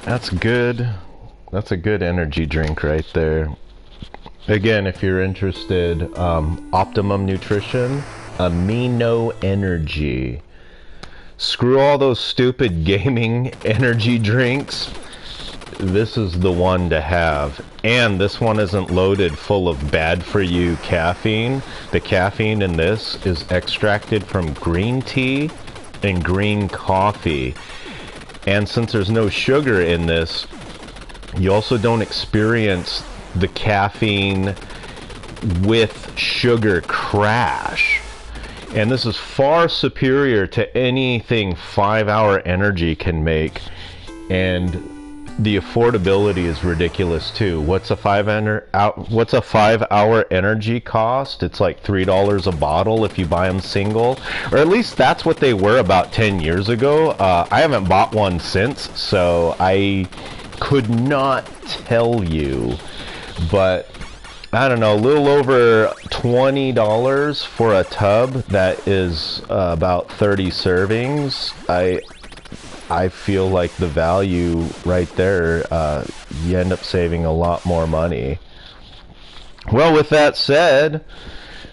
That's good. That's a good energy drink right there. Again, if you're interested, Optimum Nutrition, Amino Energy. Screw all those stupid gaming energy drinks. This is the one to have. And this one isn't loaded full of bad-for-you caffeine. The caffeine in this is extracted from green tea and green coffee. And since there's no sugar in this, you also don't experience the caffeine with sugar crash. And this is far superior to anything 5-hour energy can make. And the affordability is ridiculous too. What's a 5-hour energy cost? It's like $3 a bottle if you buy them single, or at least that's what they were about 10 years ago. I haven't bought one since, so I could not tell you, but I don't know, a little over $20 for a tub that is about 30 servings. I feel like the value right there, you end up saving a lot more money. Well, with that said,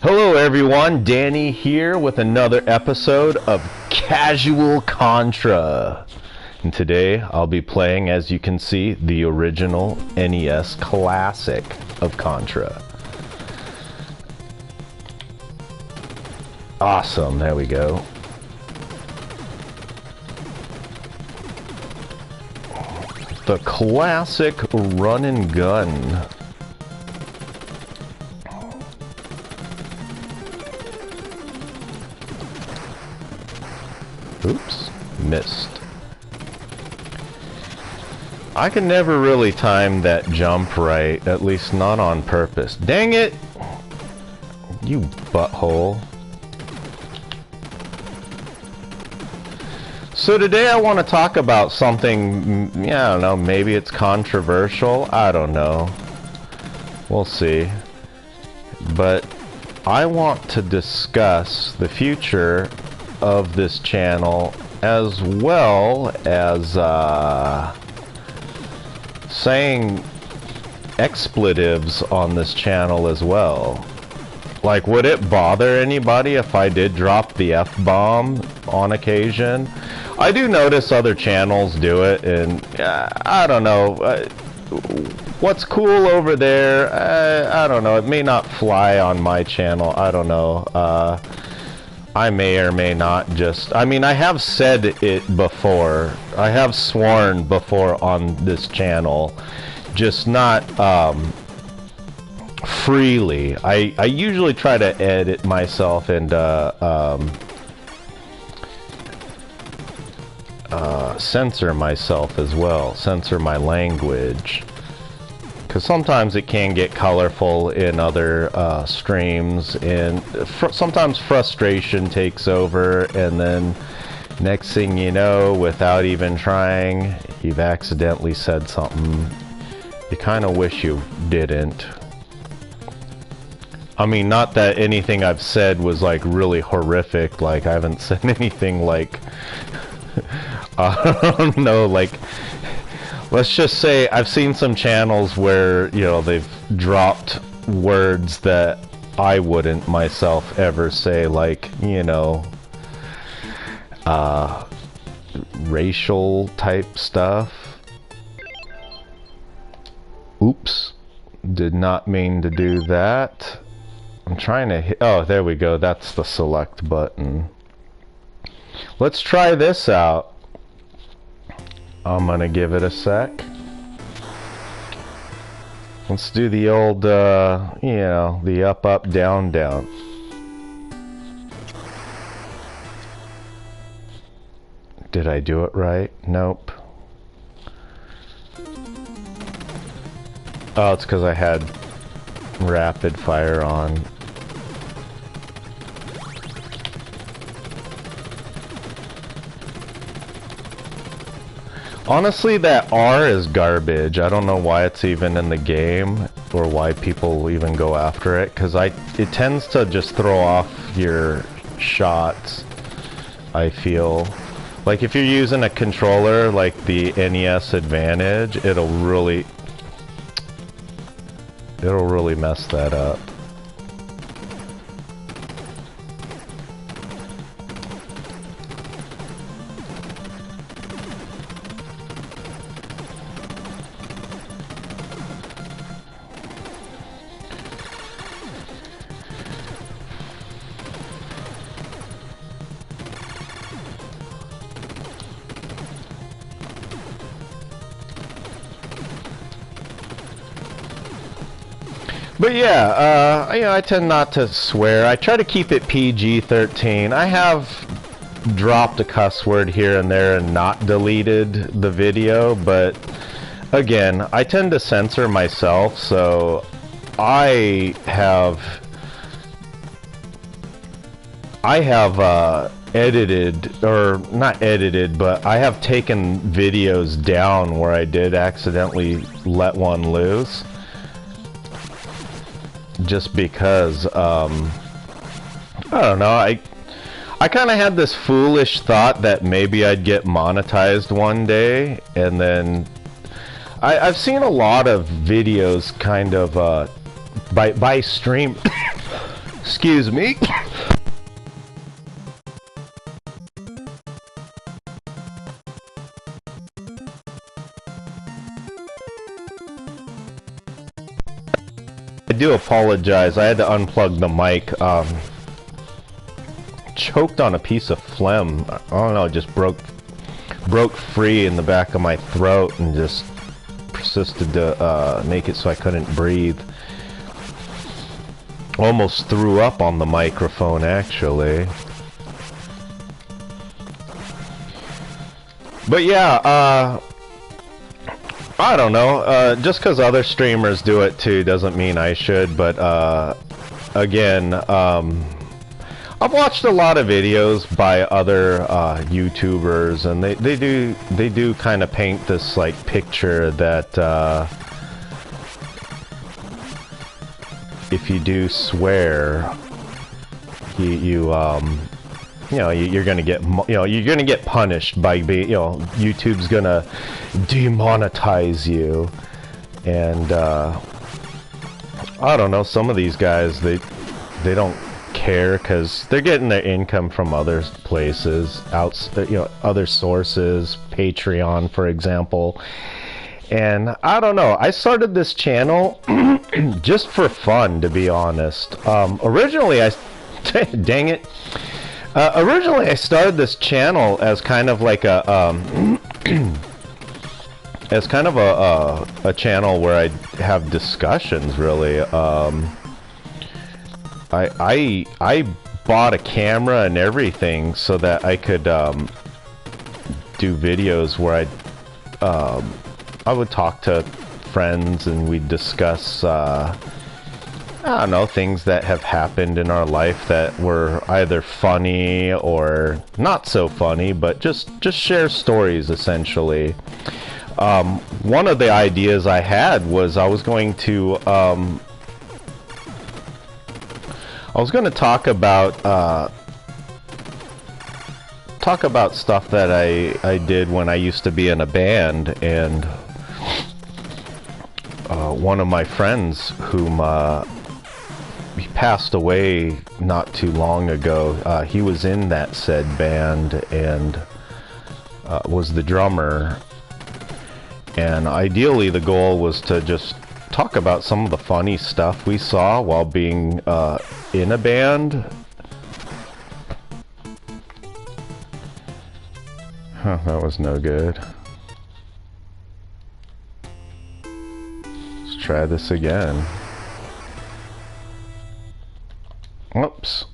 hello everyone, Danny here with another episode of Casual Contra. And today I'll be playing, as you can see, the original NES classic of Contra. Awesome, there we go. The classic run and gun. Oops, missed. I can never really time that jump right, at least not on purpose. Dang it! You butthole. So today I want to talk about something, yeah, I don't know, maybe it's controversial, I don't know. We'll see. But I want to discuss the future of this channel as well as saying expletives on this channel as well. Like, would it bother anybody if I did drop the F-bomb on occasion? I do notice other channels do it, and I don't know. What's cool over there, I don't know. It may not fly on my channel. I don't know. I may or may not just... I mean, I have said it before. I have sworn before on this channel. Just not freely. I usually try to edit myself and censor myself as well. Censor my language. Because sometimes it can get colorful in other streams, and sometimes frustration takes over, and then next thing you know, without even trying, you've accidentally said something you kind of wish you didn't. I mean, not that anything I've said was like really horrific, like I haven't said anything like I don't know, like, let's just say I've seen some channels where, you know, they've dropped words that I wouldn't myself ever say, like, you know, racial type stuff. Oops, did not mean to do that. I'm trying to hit, oh, there we go, that's the select button. Let's try this out. I'm gonna give it a sec. Let's do the old, you know, the up, up, down, down. Did I do it right? Nope. Oh, it's because I had rapid fire on. Honestly, that R is garbage. I don't know why it's even in the game, or why people even go after it, because it tends to just throw off your shots, I feel. Like if you're using a controller like the NES Advantage, it'll really mess that up. But yeah, you know, I tend not to swear. I try to keep it PG-13. I have dropped a cuss word here and there and not deleted the video, but again, I tend to censor myself, so I have edited, or not edited, but I have taken videos down where I did accidentally let one loose. Just because, I don't know, I kind of had this foolish thought that maybe I'd get monetized one day, and then I've seen a lot of videos kind of, by stream, excuse me. I do apologize. I had to unplug the mic. Choked on a piece of phlegm. I don't know, it just broke free in the back of my throat and just persisted to make it so I couldn't breathe. Almost threw up on the microphone, actually. But yeah, I don't know, just because other streamers do it too doesn't mean I should, but again, I've watched a lot of videos by other YouTubers, and they do kind of paint this like picture that if you do swear, you know, you're gonna get, you're gonna get punished by being, YouTube's gonna demonetize you, and I don't know, some of these guys, they don't care because they're getting their income from other places, other sources, Patreon, for example. And I don't know, I started this channel just for fun, to be honest. Originally, dang it. Originally, I started this channel as kind of like a, as kind of a channel where I have discussions, really. I bought a camera and everything so that I could do videos where I would talk to friends and we'd discuss I don't know, things that have happened in our life that were either funny or not so funny, but just share stories, essentially. One of the ideas I had was I was going to talk about stuff that I did when I used to be in a band, and one of my friends whom he passed away not too long ago. He was in that said band and was the drummer. And ideally, the goal was to just talk about some of the funny stuff we saw while being in a band. Huh, that was no good. Let's try this again. Whoops.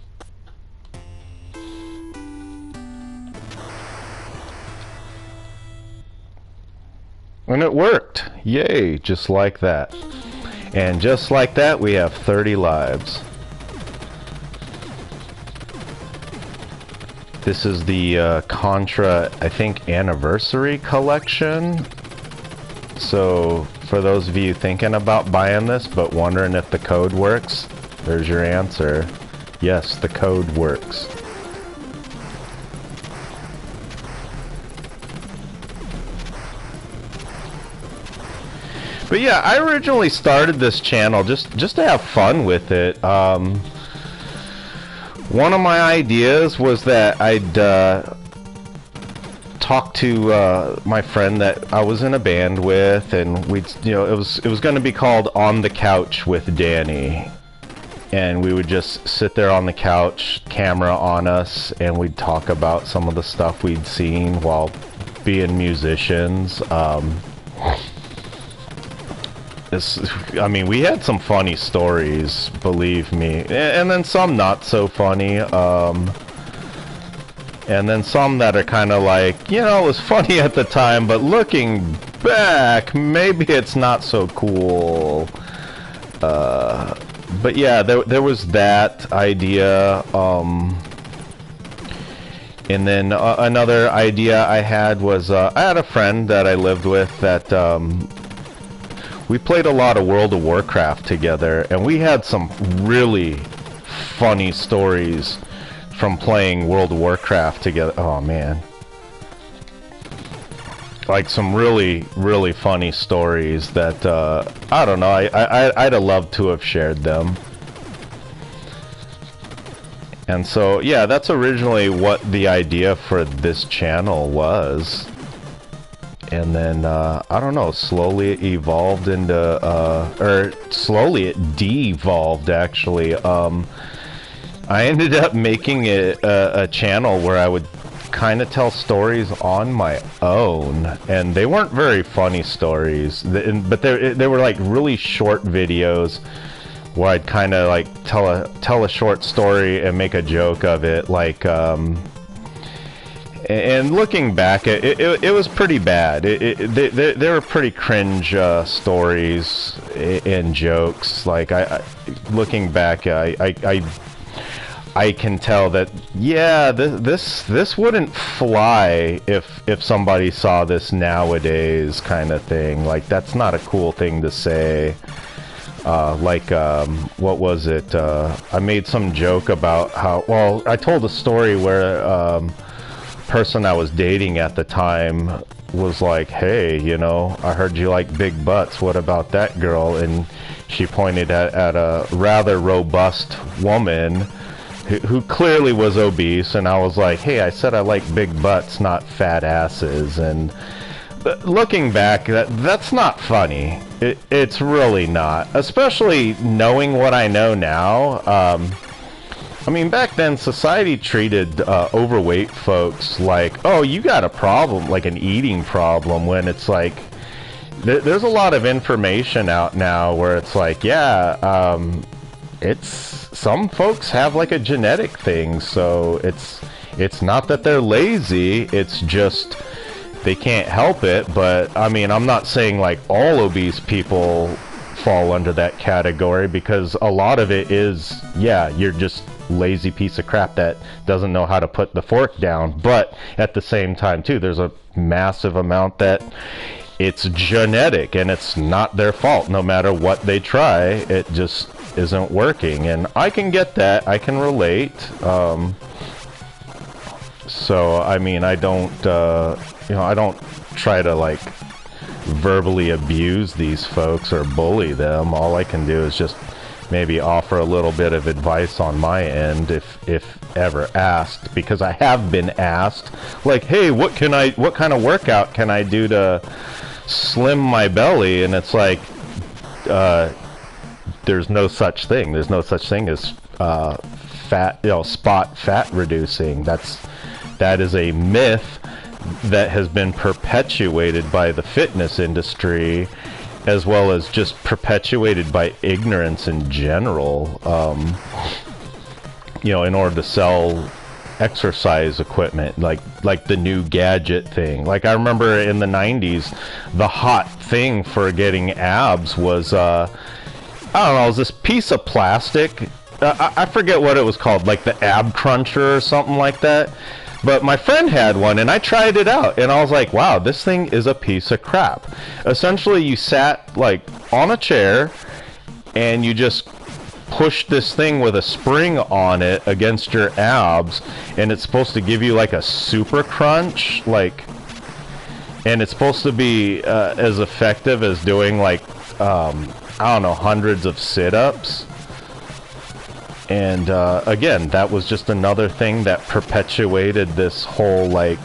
And it worked. Yay, just like that. And just like that, we have 30 lives. This is the Contra, I think, anniversary collection. So, for those of you thinking about buying this but wondering if the code works, there's your answer. Yes, the code works. But yeah, I originally started this channel just to have fun with it. One of my ideas was that I'd talk to my friend that I was in a band with, and we'd, you know, it was going to be called On the Couch with Danny. And we would just sit there on the couch, camera on us, and we'd talk about some of the stuff we'd seen while being musicians. I mean, we had some funny stories, believe me, and then some not so funny, and then some that are kind of like, you know, it was funny at the time, but looking back, maybe it's not so cool. But yeah, there was that idea, and then another idea I had was, I had a friend that I lived with that, we played a lot of World of Warcraft together, and we had some really funny stories from playing World of Warcraft together. Oh man. Like some really, really funny stories that, I don't know, I'd have loved to have shared them. And so, yeah, that's originally what the idea for this channel was. And then, I don't know, slowly it evolved into, or slowly it de-evolved, actually. I ended up making it a channel where I would kind of tell stories on my own, and they weren't very funny stories, but they were like really short videos where I'd kind of like tell a short story and make a joke of it, like, and looking back, it was pretty bad. They were pretty cringe stories and jokes. Like looking back, I can tell that, yeah, this wouldn't fly if somebody saw this nowadays, kind of thing. Like, that's not a cool thing to say. What was it? I made some joke about how, well, I told a story where person I was dating at the time was like, hey, you know, I heard you like big butts, what about that girl? And she pointed at a rather robust woman who clearly was obese, and I was like, hey, I said I like big butts, not fat asses. And looking back, that's not funny. It's really not, especially knowing what I know now. I mean, back then, society treated overweight folks like, oh, you got a problem, like an eating problem, when it's like, there's a lot of information out now where it's like, yeah, some folks have like a genetic thing, so it's not that they're lazy, it's just they can't help it. But I mean, I'm not saying like all obese people fall under that category, because a lot of it is, yeah, you're just lazy piece of crap that doesn't know how to put the fork down. But at the same time too, there's a massive amount that it's genetic and it's not their fault. No matter what they try, it just isn't working. And I can get that, I can relate. So I mean, I don't you know, I don't try to like verbally abuse these folks or bully them. All I can do is just maybe offer a little bit of advice on my end, if ever asked, because I have been asked, like, hey, what kind of workout can I do to slim my belly? And it's like, there's no such thing. There's no such thing as fat, you know, spot fat reducing. That is a myth that has been perpetuated by the fitness industry, as well as just perpetuated by ignorance in general, you know, in order to sell exercise equipment, like the new gadget thing. Like, I remember in the 90s, the hot thing for getting abs was, I don't know, it was this piece of plastic, I forget what it was called, like the ab cruncher or something like that. But my friend had one, and I tried it out, and I was like, wow, this thing is a piece of crap. Essentially, you sat, like, on a chair, and you just pushed this thing with a spring on it against your abs, and it's supposed to give you, like, a super crunch, like, and it's supposed to be as effective as doing, like, I don't know, hundreds of sit-ups. And again, that was just another thing that perpetuated this whole, like,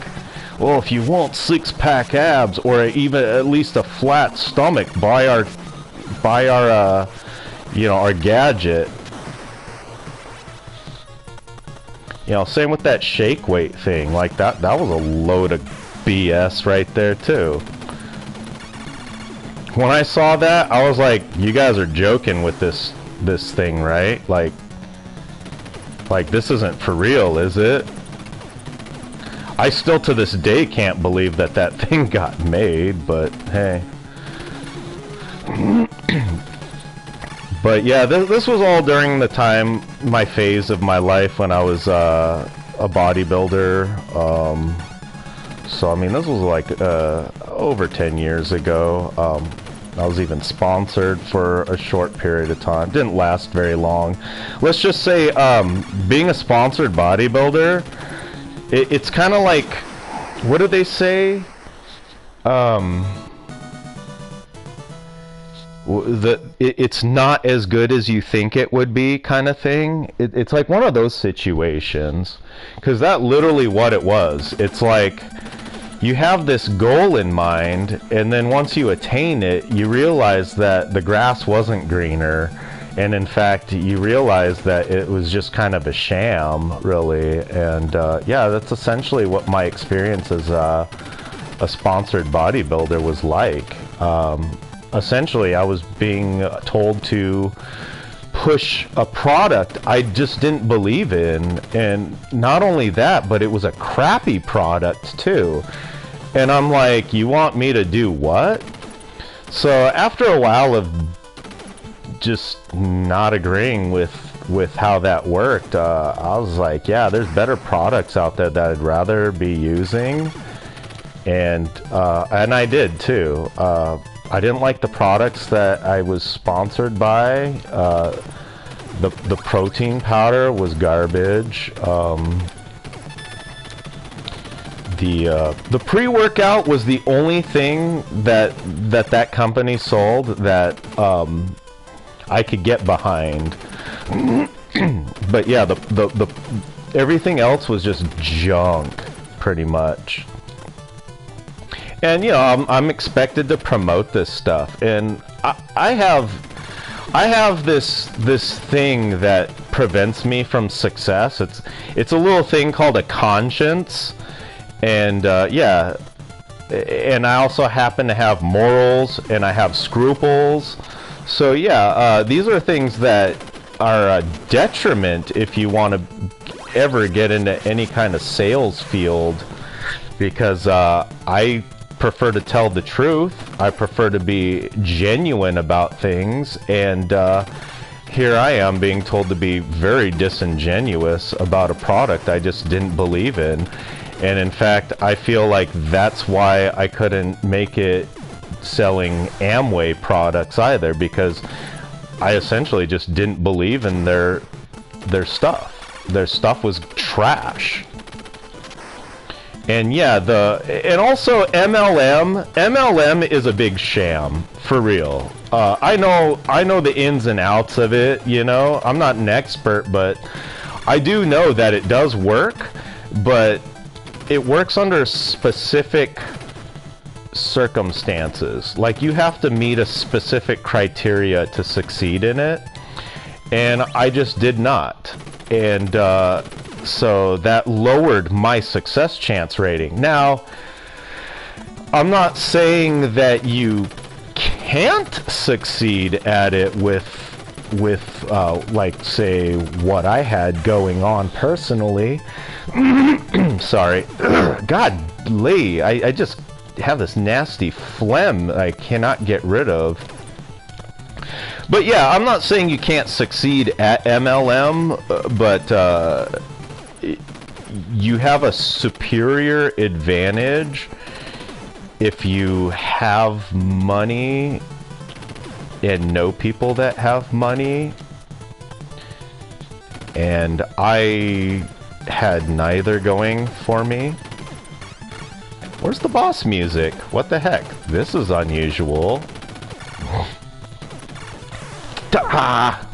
well, if you want six-pack abs or even at least a flat stomach, buy our you know, our gadget. You know, same with that shake weight thing. Like that was a load of BS right there too. When I saw that, I was like, you guys are joking with this thing, right? Like this isn't for real, is it? I still to this day can't believe that that thing got made, but hey. But yeah, this was all during the time, my phase of my life when I was a bodybuilder. So I mean, this was like over 10 years ago. I was even sponsored for a short period of time. Didn't last very long. Let's just say, being a sponsored bodybuilder, it's kind of like, what do they say? It's not as good as you think it would be, kind of thing. It's like one of those situations, because that literally what it was. It's like you have this goal in mind, and then once you attain it, you realize that the grass wasn't greener, and in fact you realize that it was just kind of a sham, really. And yeah, that's essentially what my experience as a sponsored bodybuilder was like. Essentially, I was being told to push a product I just didn't believe in, and not only that, but it was a crappy product too. And I'm like, you want me to do what? So after a while of just not agreeing with how that worked, I was like, yeah, there's better products out there that I'd rather be using, and I did too. I didn't like the products that I was sponsored by. The protein powder was garbage. The pre-workout was the only thing that company sold that I could get behind. But yeah, the everything else was just junk, pretty much. And you know, I'm expected to promote this stuff, and I have this thing that prevents me from success. It's a little thing called a conscience, and yeah, and I also happen to have morals, and I have scruples. So yeah, these are things that are a detriment if you want to ever get into any kind of sales field, because I prefer to tell the truth. I prefer to be genuine about things, and here I am being told to be very disingenuous about a product I just didn't believe in. And in fact, I feel like that's why I couldn't make it selling Amway products either, because I essentially just didn't believe in their stuff. Their stuff was trash. And yeah, and also MLM is a big sham, for real. I know the ins and outs of it, you know. I'm not an expert, but I do know that it does work, but it works under specific circumstances. Like, you have to meet a specific criteria to succeed in it, and I just did not. And so that lowered my success chance rating. Now, I'm not saying that you can't succeed at it with like, say, what I had going on personally. Sorry. God, Lee, I just have this nasty phlegm I cannot get rid of. But yeah, I'm not saying you can't succeed at MLM, but you have a superior advantage if you have money and know people that have money. And I had neither going for me. Where's the boss music? What the heck? This is unusual. Ah!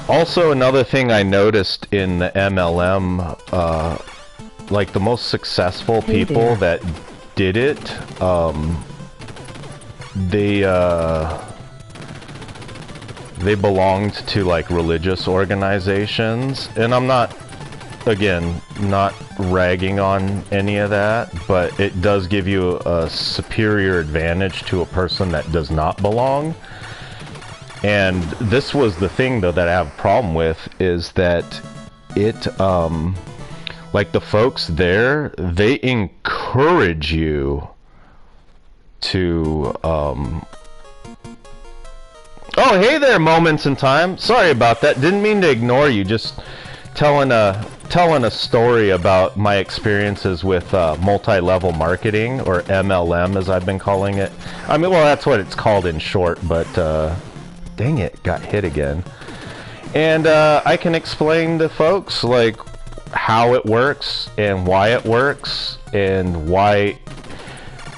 Also, another thing I noticed in the MLM, like the most successful people that did it, they belonged to like religious organizations, and I'm not, again, not ragging on any of that, but it does give you a superior advantage to a person that does not belong. And this was the thing, though, that I have a problem with, is that it, like the folks there, they encourage you to, oh, hey there, Moments in Time. Sorry about that. Didn't mean to ignore you. Just telling a story about my experiences with multi-level marketing, or MLM, as I've been calling it. I mean, well, that's what it's called in short, but, dang it, got hit again. And I can explain to folks like how it works and why it works and why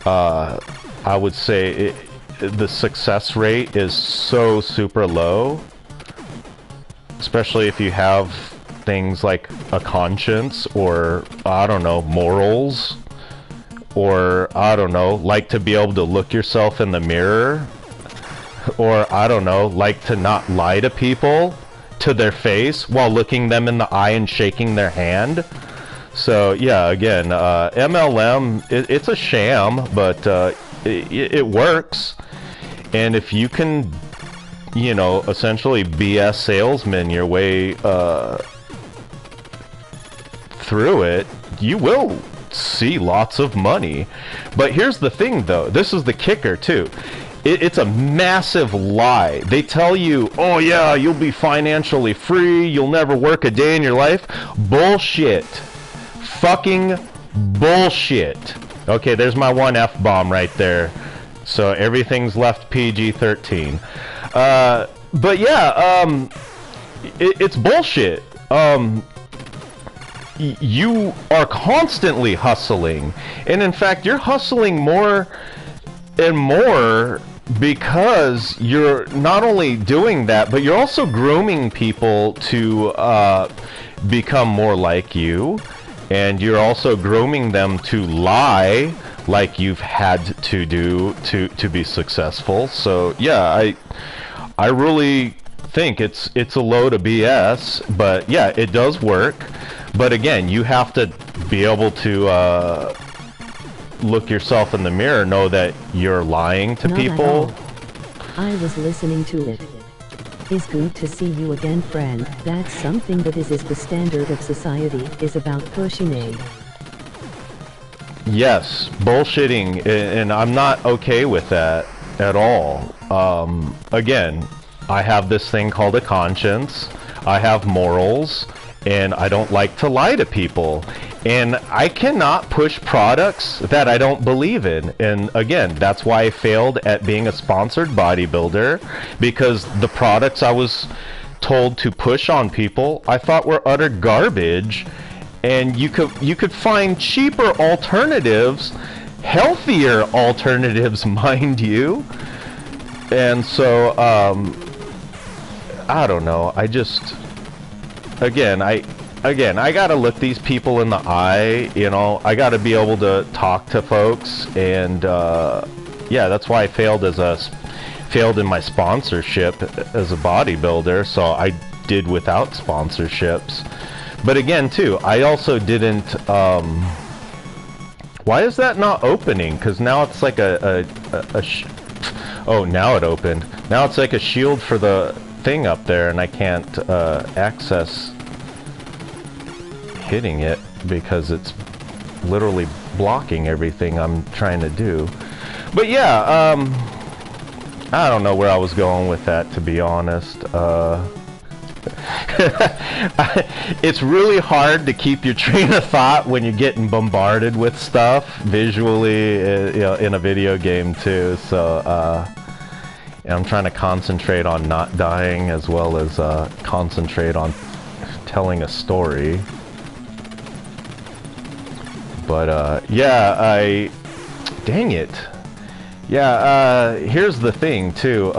I would say the success rate is so super low, especially if you have things like a conscience, or I don't know, morals, or I don't know, like to be able to look yourself in the mirror, or I don't know, like to not lie to people to their face while looking them in the eye and shaking their hand. So yeah, again, MLM, it's a sham, but it works. And if you can, you know, essentially BS salesman your way through it, you will see lots of money. But here's the thing, though. This is the kicker, too. It's a massive lie. They tell you, oh yeah, you'll be financially free, you'll never work a day in your life. Bullshit. Fucking bullshit. Okay, there's my one F-bomb right there. So everything's left PG-13. But yeah, it's bullshit. You are constantly hustling. And in fact, you're hustling more and more, because you're not only doing that, but you're also grooming people to become more like you, and you're also grooming them to lie like you've had to do to be successful. So yeah, I really think it's a load of BS, but yeah, it does work. But again, you have to be able to look yourself in the mirror, know that you're lying to people. I was listening to it. It's good to see you again, friend. That's something that is the standard of society, is about pushing a. Yes, bullshitting, and I'm not okay with that at all. Again, I have this thing called a conscience, I have morals, and I don't like to lie to people. And I cannot push products that I don't believe in. And again, that's why I failed at being a sponsored bodybuilder, because the products I was told to push on people I thought were utter garbage. And you could find cheaper alternatives, healthier alternatives, mind you. And so I don't know, I just, again, I gotta look these people in the eye, you know, I gotta be able to talk to folks, and yeah, that's why I failed in my sponsorship as a bodybuilder, so I did without sponsorships. But again, too, I also didn't, why is that not opening? Because now it's like oh, now it opened. Now it's like a shield for the thing up there, and I can't access hitting it because it's literally blocking everything I'm trying to do. But yeah, I don't know where I was going with that, to be honest. It's really hard to keep your train of thought when you're getting bombarded with stuff visually, you know, in a video game too. So I'm trying to concentrate on not dying, as well as concentrate on telling a story. But yeah, dang it. Yeah, here's the thing too.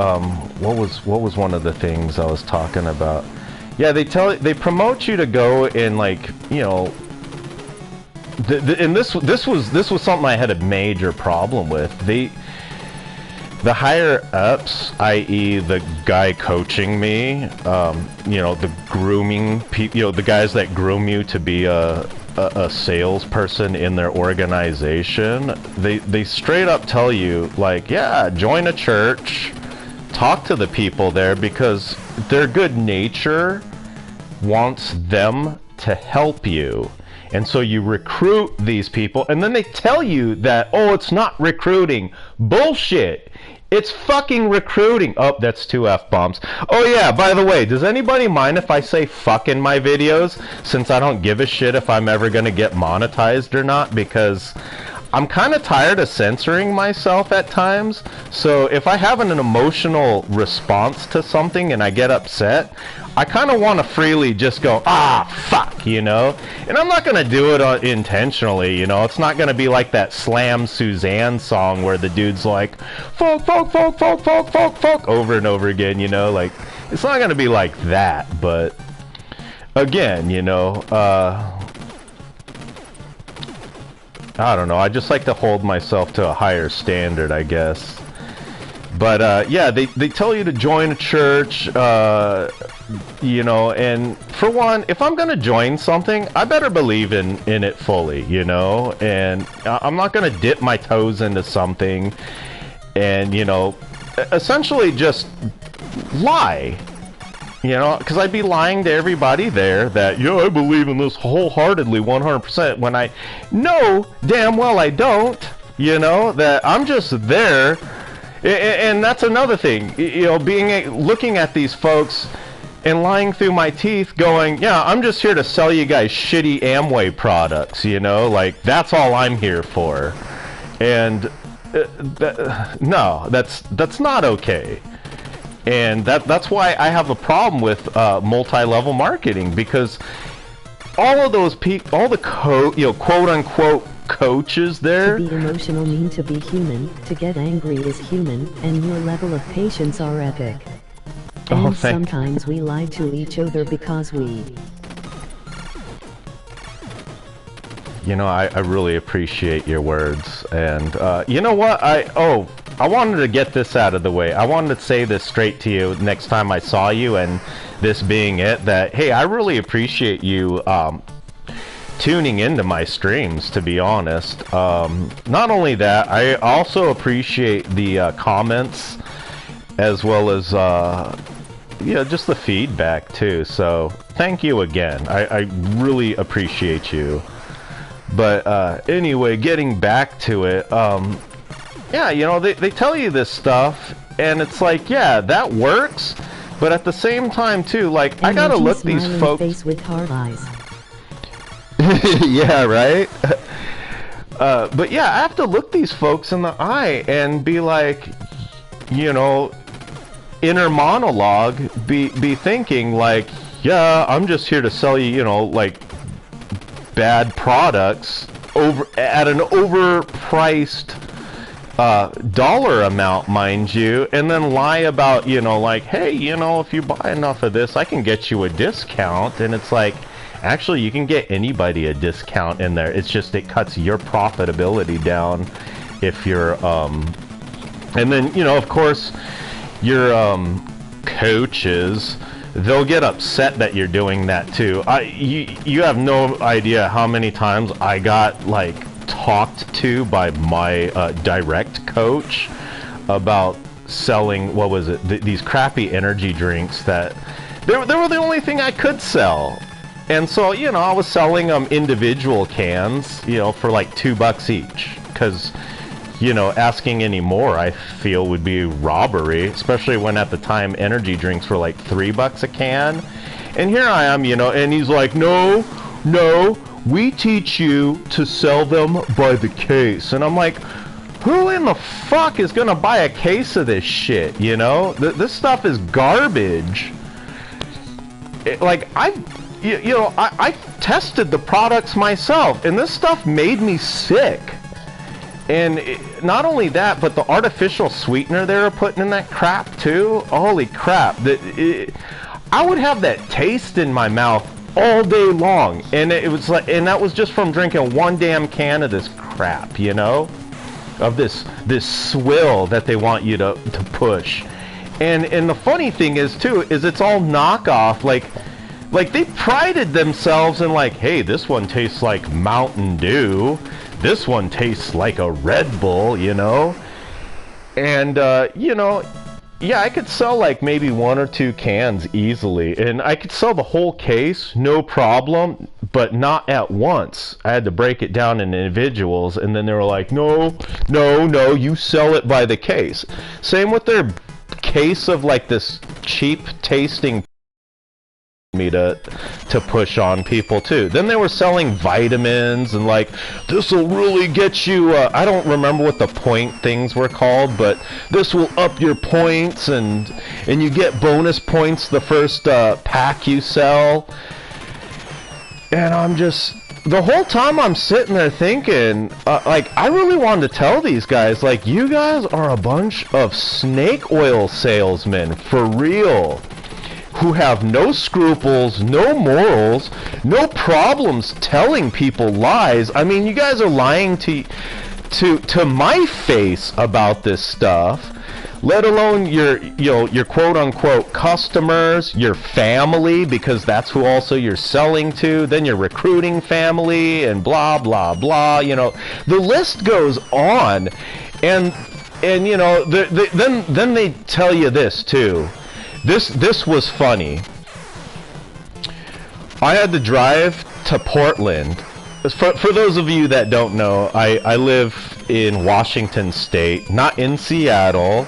What was one of the things I was talking about? Yeah, they promote you to go and, like, you know, and this was something I had a major problem with. The higher ups, i.e. the guy coaching me, you know, the grooming people, you know, the guys that groom you to be a salesperson in their organization, they straight up tell you, like, yeah, join a church, talk to the people there, because their good nature wants them to help you. And so you recruit these people, and then they tell you that, oh, it's not recruiting. Bullshit. It's fucking recruiting. Oh, that's 2 F-bombs. Oh yeah, by the way, does anybody mind if I say fuck in my videos? Since I don't give a shit if I'm ever gonna get monetized or not, because I'm kind of tired of censoring myself at times. So if I have an emotional response to something and I get upset, I kind of want to freely just go, ah, fuck, you know? And I'm not going to do it intentionally, you know? It's not going to be like that Slam Suzanne song where the dude's like, fuck, fuck, fuck, fuck, fuck, fuck, fuck, over and over again, you know? Like, it's not going to be like that, but again, you know, I don't know. I just like to hold myself to a higher standard, I guess. But yeah, they tell you to join a church, you know, and for one, if I'm gonna join something, I better believe in it fully, you know, and I'm not gonna dip my toes into something and, you know, essentially just lie. You know, because I'd be lying to everybody there that, yo, I believe in this wholeheartedly, 100%, when I know damn well I don't, you know, that I'm just there. And that's another thing, you know, looking at these folks and lying through my teeth going, yeah, I'm just here to sell you guys shitty Amway products, you know, like, that's all I'm here for. And no, that's not okay. And that's why I have a problem with multi-level marketing, because all of those people, all the quote-unquote coaches there. To be emotional mean to be human, to get angry is human, and your level of patience are epic. And sometimes we lie to each other because we... You know, I really appreciate your words, and you know what, I wanted to get this out of the way. I wanted to say this straight to you next time I saw you, and this being it, that, hey, I really appreciate you tuning into my streams, to be honest. Not only that, I also appreciate the comments, as well as, yeah, just the feedback, too. So, thank you again. I really appreciate you. But anyway, getting back to it, yeah, you know, they tell you this stuff, and it's like, yeah, that works, but at the same time, too, like, I gotta look these folks... face with hard eyes. Yeah, right? But yeah, I have to look these folks in the eye and be like, you know, inner monologue, be thinking like, yeah, I'm just here to sell you, you know, like, bad products at an overpriced dollar amount, mind you, and then lie about, you know, like, hey, you know, if you buy enough of this, I can get you a discount. And it's like, actually, you can get anybody a discount in there. It's just it cuts your profitability down if you're and then, you know, of course, your coaches, they'll get upset that you're doing that too. You have no idea how many times I got, like, talked to by my direct coach about selling, what was it, these crappy energy drinks that they were the only thing I could sell. And so, you know, I was selling them individual cans, you know, for like $2 each, because, you know, asking any more, I feel, would be robbery, especially when at the time energy drinks were like $3 a can. And here I am, you know, and he's like, no, we teach you to sell them by the case. And I'm like, who in the fuck is gonna buy a case of this shit, you know? This stuff is garbage. Like, you know, I tested the products myself, and this stuff made me sick. not only that, but the artificial sweetener they were putting in that crap too. Holy crap! I would have that taste in my mouth all day long, and it was like, and that was just from drinking one damn can of this crap, you know, of this swill that they want you to push. And the funny thing is too, is it's all knockoff. Like they prided themselves in like, hey, this one tastes like Mountain Dew. This one tastes like a Red Bull, you know? And, you know, yeah, I could sell like maybe 1 or 2 cans easily. And I could sell the whole case, no problem, but not at once. I had to break it down in individuals, and then they were like, no, you sell it by the case. Same with their case of like this cheap tasting me to push on people too. Then they were selling vitamins and like, this will really get you, I don't remember what the point things were called, but this will up your points, and you get bonus points the first pack you sell. And I'm just, the whole time I'm sitting there thinking, like, I really wanted to tell these guys, like, you guys are a bunch of snake oil salesmen, for real, who have no scruples, no morals, no problems telling people lies. I mean, you guys are lying to my face about this stuff, let alone your quote-unquote customers, your family, because that's who also you're selling to, then your recruiting family, and blah, blah, blah, you know. The list goes on, and you know, then they tell you this, too. This was funny. I had to drive to Portland. For those of you that don't know, I live in Washington State, not in Seattle,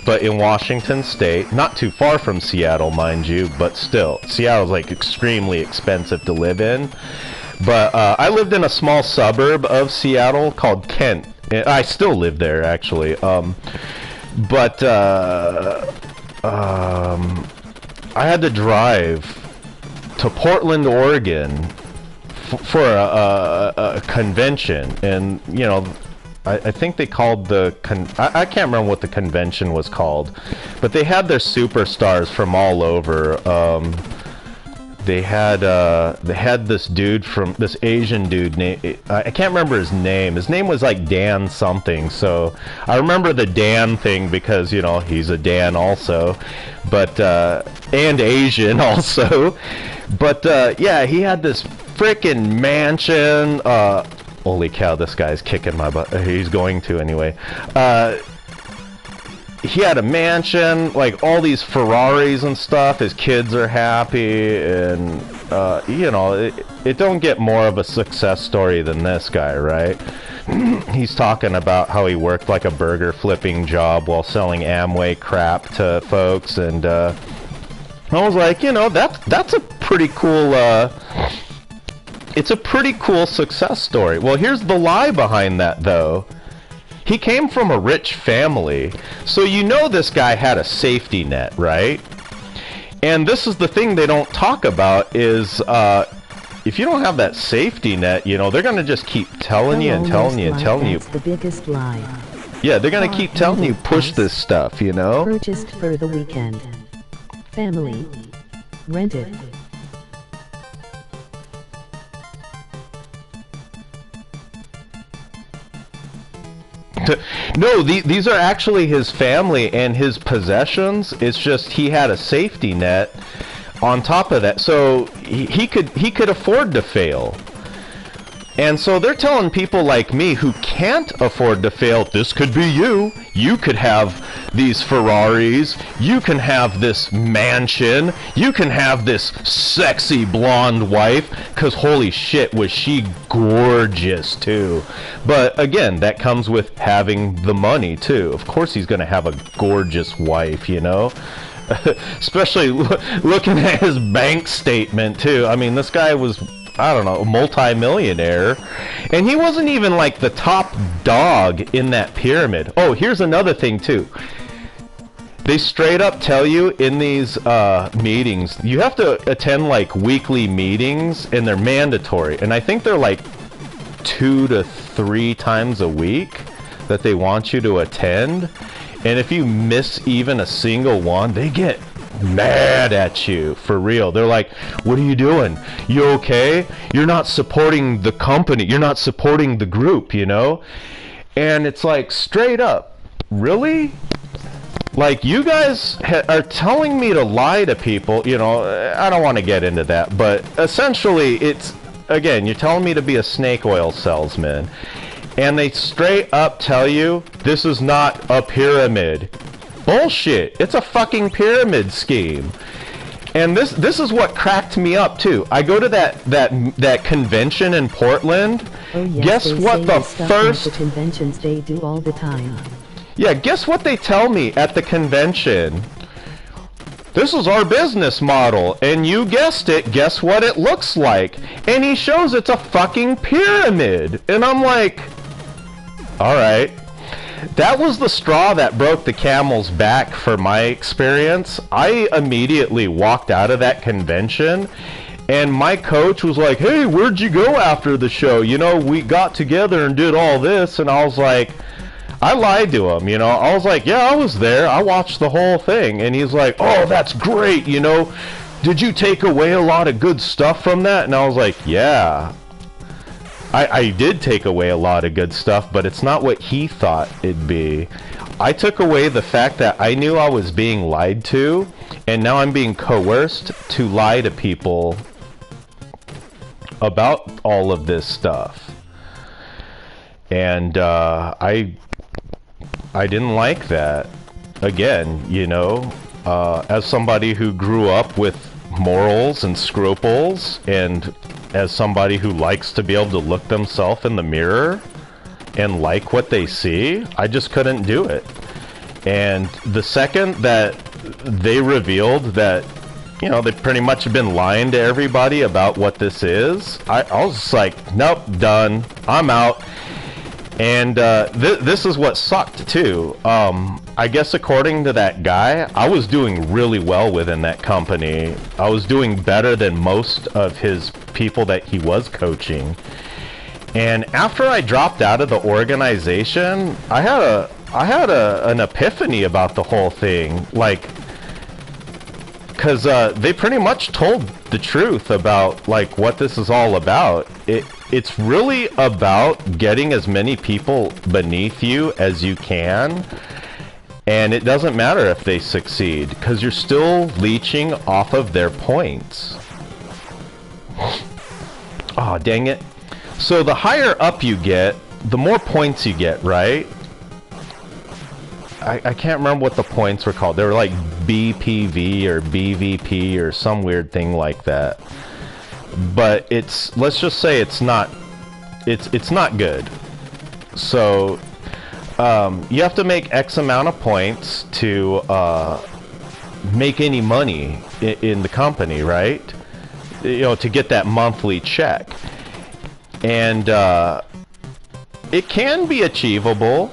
but in Washington State, not too far from Seattle, mind you, but still, Seattle's like extremely expensive to live in. But I lived in a small suburb of Seattle called Kent. I still live there, actually. I had to drive to Portland, Oregon for a convention, and you know, I think they called I can't remember what the convention was called, but they had their superstars from all over. They had this dude from this Asian dude I can't remember his name. His name was like Dan something. So I remember the Dan thing because, you know, he's a Dan also, but and Asian also. But yeah, he had this freaking mansion. Holy cow, this guy's kicking my butt. He's going to anyway. He had a mansion, like all these Ferraris and stuff. His kids are happy, and you know, it don't get more of a success story than this guy, right? He's talking about how he worked like a burger flipping job while selling Amway crap to folks, and I was like, you know, that's a pretty cool. It's a pretty cool success story. Well, here's the lie behind that, though. He came from a rich family, so you know this guy had a safety net, right? And this is the thing they don't talk about is, if you don't have that safety net, you know, they're going to just keep telling you and telling you and telling you. That's the biggest lie. Yeah, they're going to keep telling you, push this stuff, you know? Purchased for the weekend. Family. Rented. No, these are actually his family and his possessions. It's just he had a safety net on top of that, so he could afford to fail. And so they're telling people like me who can't afford to fail, this could be you. You could have these Ferraris. You can have this mansion. You can have this sexy blonde wife. Because holy shit, was she gorgeous too. But again, that comes with having the money too. Of course he's going to have a gorgeous wife, you know. Especially looking at his bank statement too. I mean, this guy was, I don't know, a multi-millionaire, and he wasn't even like the top dog in that pyramid. Oh, here's another thing too. They straight up tell you in these meetings, you have to attend like weekly meetings, and they're mandatory. And I think they're like 2 to 3 times a week that they want you to attend. And if you miss even a single one, they get mad at you, for real. They're like, what are you doing? You okay? You're not supporting the company. You're not supporting the group, you know? And it's like, straight up, really? Like, you guys are telling me to lie to people, you know, I don't want to get into that, but essentially it's, again, you're telling me to be a snake oil salesman, and they straight up tell you this is not a pyramid. Bullshit. It's a fucking pyramid scheme. And this is what cracked me up too. I go to that convention in Portland. Oh, yes, guess what the first the conventions they do all the time. Yeah, guess what they tell me at the convention? This is our business model, and you guessed it, guess what it looks like? And he shows it's a fucking pyramid. And I'm like, alright. That was the straw that broke the camel's back for my experience. I immediately walked out of that convention, and my coach was like, hey, where'd you go after the show? You know, we got together and did all this, and I was like, I lied to him, you know. I was like, yeah, I was there. I watched the whole thing. And he's like, oh, that's great, you know. Did you take away a lot of good stuff from that? And I was like, yeah. I did take away a lot of good stuff, but it's not what he thought it'd be. I took away the fact that I knew I was being lied to, and now I'm being coerced to lie to people about all of this stuff. And I didn't like that. Again, you know, as somebody who grew up with morals and scruples, and as somebody who likes to be able to look themselves in the mirror and like what they see, I just couldn't do it. And the second that they revealed that, you know, they've pretty much been lying to everybody about what this is, I was just like, nope, done. I'm out. And this is what sucked too. I guess according to that guy, I was doing really well within that company. I was doing better than most of his people that he was coaching. And after I dropped out of the organization, I had an epiphany about the whole thing. Like, because they pretty much told the truth about like what this is all about. It's really about getting as many people beneath you as you can, and it doesn't matter if they succeed because you're still leeching off of their points. Oh, dang it. So the higher up you get, the more points you get, right? I can't remember what the points were called. They were like BPV or BVP or some weird thing like that. But it's, let's just say it's not good. So you have to make X amount of points to make any money in the company, right? You know, to get that monthly check. And it can be achievable.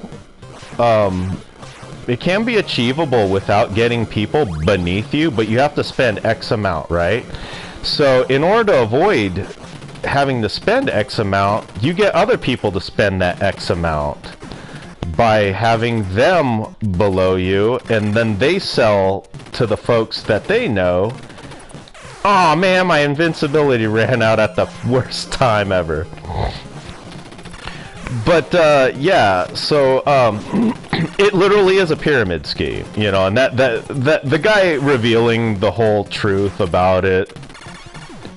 It can be achievable without getting people beneath you, but you have to spend X amount, right? So in order to avoid having to spend X amount, you get other people to spend that X amount by having them below you, and then they sell to the folks that they know. Aw, man, my invincibility ran out at the worst time ever. But yeah, so it literally is a pyramid scheme, you know, and that the guy revealing the whole truth about it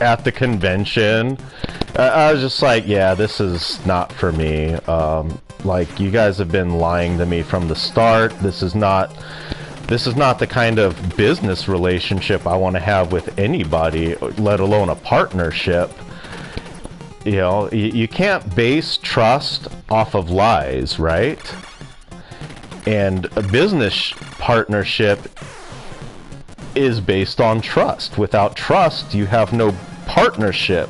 at the convention, I was just like, yeah, this is not for me. Like, you guys have been lying to me from the start. This is not the kind of business relationship I want to have with anybody, let alone a partnership. You know, you can't base trust off of lies, right? And a business partnership is based on trust. Without trust, you have no partnership,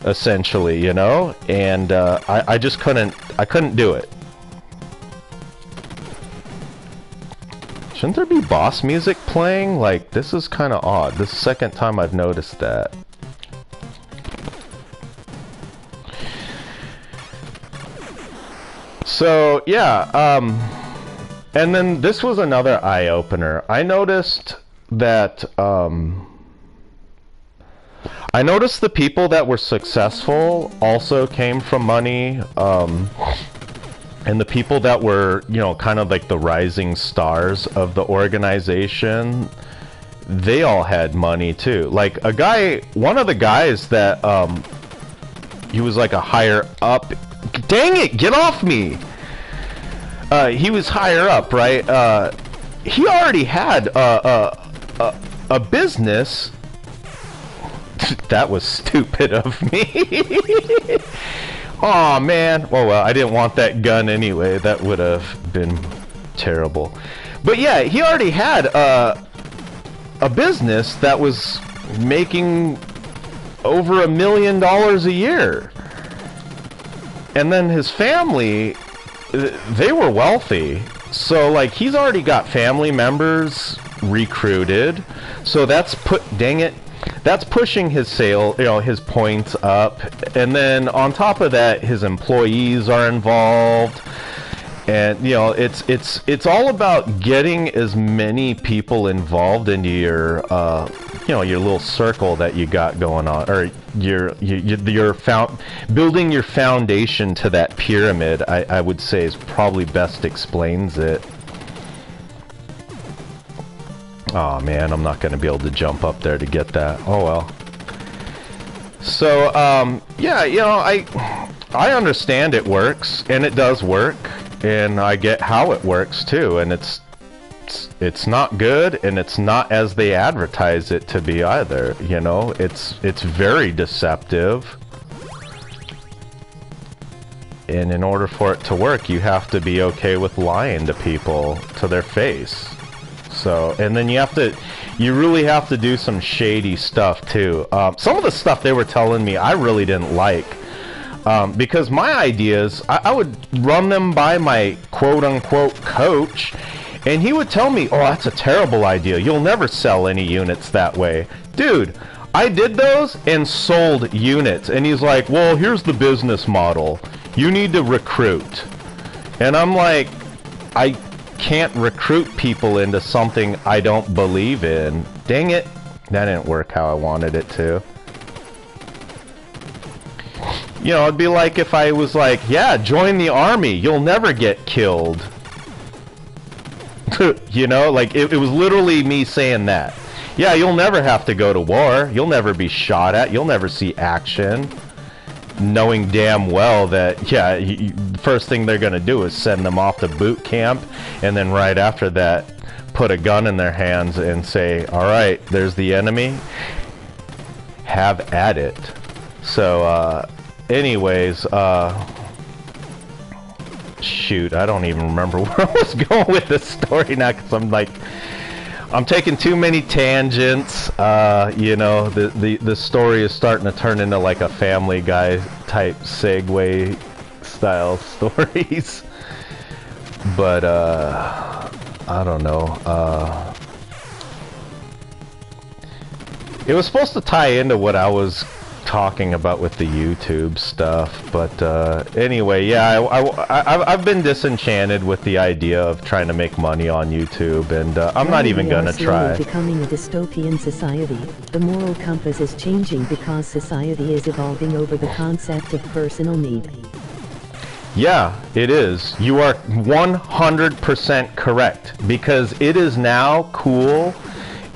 essentially, you know? And I just couldn't do it. Shouldn't there be boss music playing? Like, this is kind of odd. This is the second time I've noticed that. So yeah, and then this was another eye-opener. I noticed that the people that were successful also came from money, and the people that were, you know, kind of like the rising stars of the organization, they all had money too. Like a guy, one of the guys that he was like a higher up. Dang it, get off me! He was higher up, right? He already had a business. That was stupid of me. Aw, man. Oh well, I didn't want that gun anyway. That would have been terrible. But yeah, he already had a business that was making over $1 million a year. And then his family, they were wealthy. So like he's already got family members recruited. So that's dang it. That's pushing his sale, you know, his points up. And then on top of that, his employees are involved. And you know, it's all about getting as many people involved into your you know, your little circle that you got going on, or building your foundation to that pyramid. I would say is probably best explains it. Oh man, I'm not going to be able to jump up there to get that. Oh well. So yeah, you know, I understand it works, and it does work, and I get how it works too, and it's not good, and it's not as they advertise it to be either. You know, it's very deceptive, and in order for it to work, you have to be okay with lying to people to their face. So, and then you really have to do some shady stuff too. Some of the stuff they were telling me I really didn't like, because my ideas, I would run them by my quote-unquote coach, and he would tell me, oh, that's a terrible idea. You'll never sell any units that way. Dude, I did those and sold units. And he's like, well, here's the business model. You need to recruit. And I'm like, I can't recruit people into something I don't believe in. Dang it. That didn't work how I wanted it to. You know, it'd be like if I was like, yeah, join the army. You'll never get killed. You know, like it was literally me saying that. Yeah, you'll never have to go to war. You'll never be shot at. You'll never see action. Knowing damn well that, yeah, the first thing they're going to do is send them off to boot camp, and then right after that, put a gun in their hands and say, all right, there's the enemy. Have at it. So, anyways, shoot, I don't even remember where I was going with this story now, because I'm taking too many tangents. You know, the story is starting to turn into like a Family Guy type segue style stories. But I don't know. It was supposed to tie into what I was talking about with the YouTube stuff, but anyway, yeah, I've been disenchanted with the idea of trying to make money on YouTube, and I'm not even gonna try. Becoming a dystopian society, the moral compass is changing because society is evolving over the concept of personal need. Yeah, it is. You are 100% correct, because it is now cool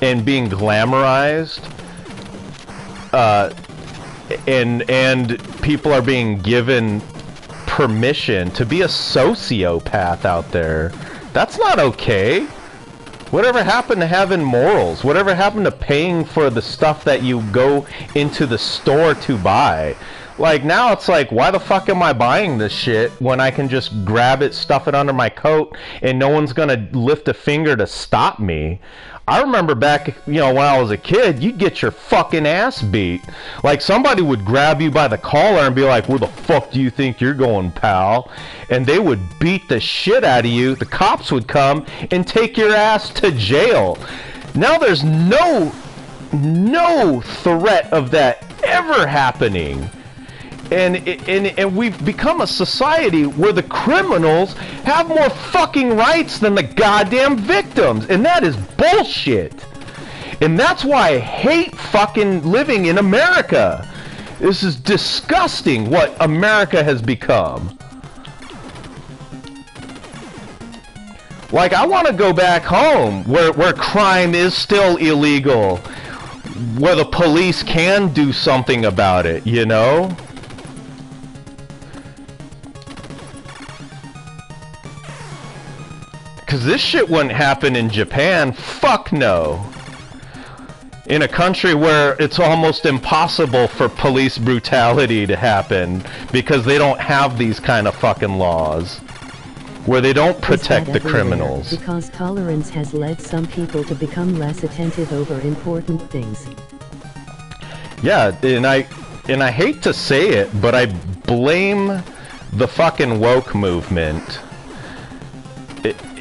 and being glamorized. And people are being given permission to be a sociopath out there. That's not okay. Whatever happened to having morals? Whatever happened to paying for the stuff that you go into the store to buy? Like, now it's like, why the fuck am I buying this shit when I can just grab it, stuff it under my coat, and no one's gonna lift a finger to stop me? I remember back, you know, when I was a kid, you'd get your fucking ass beat. Like, somebody would grab you by the collar and be like, where the fuck do you think you're going, pal? And they would beat the shit out of you. The cops would come and take your ass to jail. Now there's no threat of that ever happening. And we've become a society where the criminals have more fucking rights than the goddamn victims, and that is bullshit. And that's why I hate fucking living in America. This is disgusting what America has become. Like, I want to go back home where crime is still illegal, where the police can do something about it, you know? Because this shit wouldn't happen in Japan. Fuck no. In a country where it's almost impossible for police brutality to happen because they don't have these kind of fucking laws. Where they don't protect the criminals. Because tolerance has led some people to become less attentive over important things. Yeah, and I hate to say it, but I blame the fucking woke movement.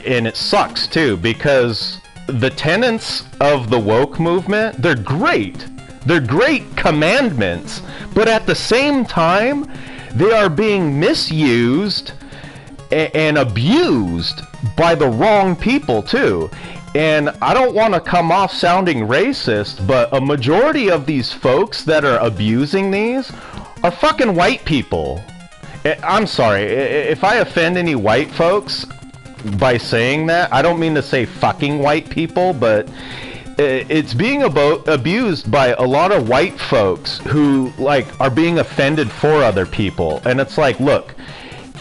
And it sucks too, because the tenets of the woke movement, they're great. They're great commandments, but at the same time, they are being misused and abused by the wrong people too. And I don't want to come off sounding racist, but a majority of these folks that are abusing these are fucking white people. I'm sorry, if I offend any white folks by saying that, I don't mean to say fucking white people, but it's being abused by a lot of white folks who, like, are being offended for other people. And it's like, look,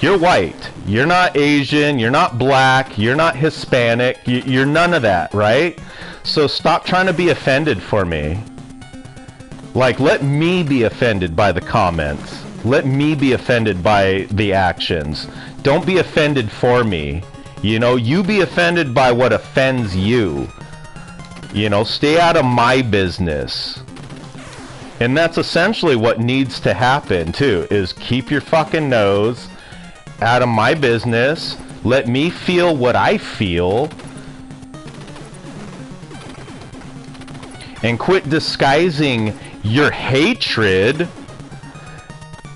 you're white, you're not Asian, you're not black, you're not Hispanic, you're none of that, right? So stop trying to be offended for me. Like, let me be offended by the comments. Let me be offended by the actions. Don't be offended for me. You know, you be offended by what offends you. You know, stay out of my business. And that's essentially what needs to happen, too, is keep your fucking nose out of my business. Let me feel what I feel. And quit disguising your hatred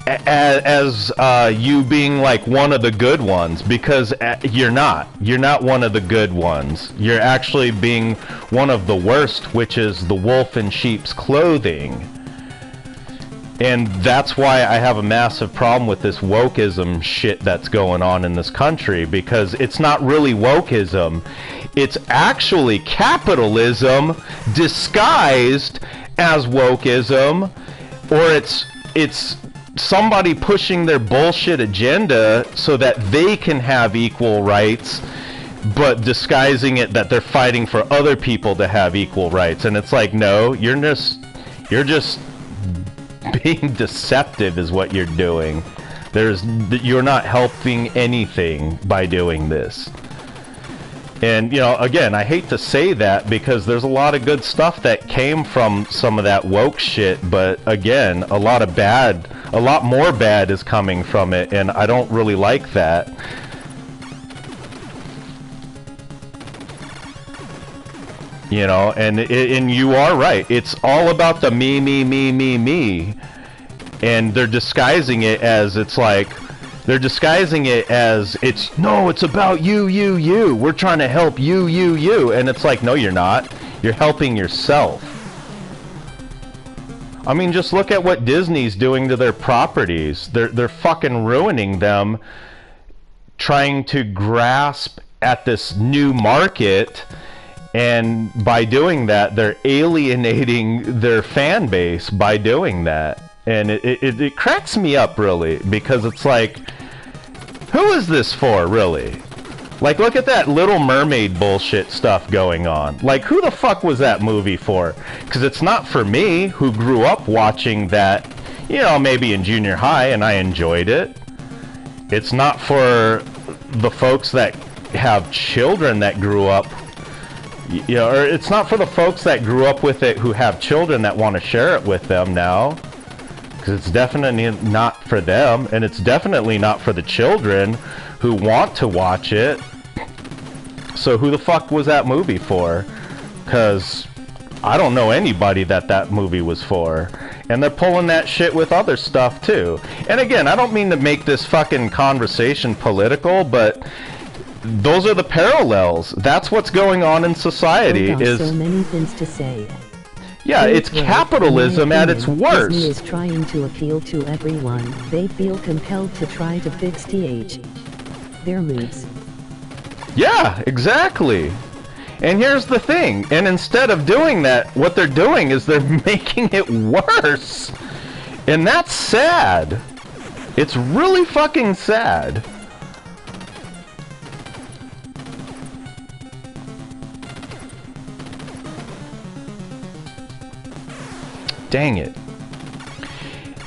as you being like one of the good ones, because you're not. You're not one of the good ones. You're actually being one of the worst, which is the wolf in sheep's clothing. And that's why I have a massive problem with this wokeism shit that's going on in this country, because it's not really wokeism. It's actually capitalism disguised as wokeism, or it's somebody pushing their bullshit agenda so that they can have equal rights, but disguising it that they're fighting for other people to have equal rights. And it's like, no, you're just being deceptive is what you're doing. You're not helping anything by doing this. And, you know, again, I hate to say that because there's a lot of good stuff that came from some of that woke shit, but again, a lot more bad is coming from it, and I don't really like that. You know, and you are right. It's all about the me, me, me, me, me. And they're disguising it as it's no, it's about you, you, you. We're trying to help you, you, you. And it's like, no, you're not. You're helping yourself. I mean, just look at what Disney's doing to their properties. They're fucking ruining them, trying to grasp at this new market. And by doing that, they're alienating their fan base by doing that. And it cracks me up, really, because it's like, who is this for, really? Like, look at that Little Mermaid bullshit stuff going on. Like, who the fuck was that movie for? Because it's not for me, who grew up watching that, you know, maybe in junior high, and I enjoyed it. It's not for the folks that have children that grew up, you know, or it's not for the folks that grew up with it who have children that want to share it with them now. Because it's definitely not for them, and it's definitely not for the children who want to watch it. So who the fuck was that movie for? Because I don't know anybody that movie was for. And they're pulling that shit with other stuff too. And again, I don't mean to make this fucking conversation political, but those are the parallels. That's what's going on in society. Is so many things to say. Yeah, it's capitalism at its worst. Disney is trying to appeal to everyone. They feel compelled to try to fix their moves. Yeah, exactly. And here's the thing. And instead of doing that, what they're doing is they're making it worse. And that's sad. It's really fucking sad. Dang it.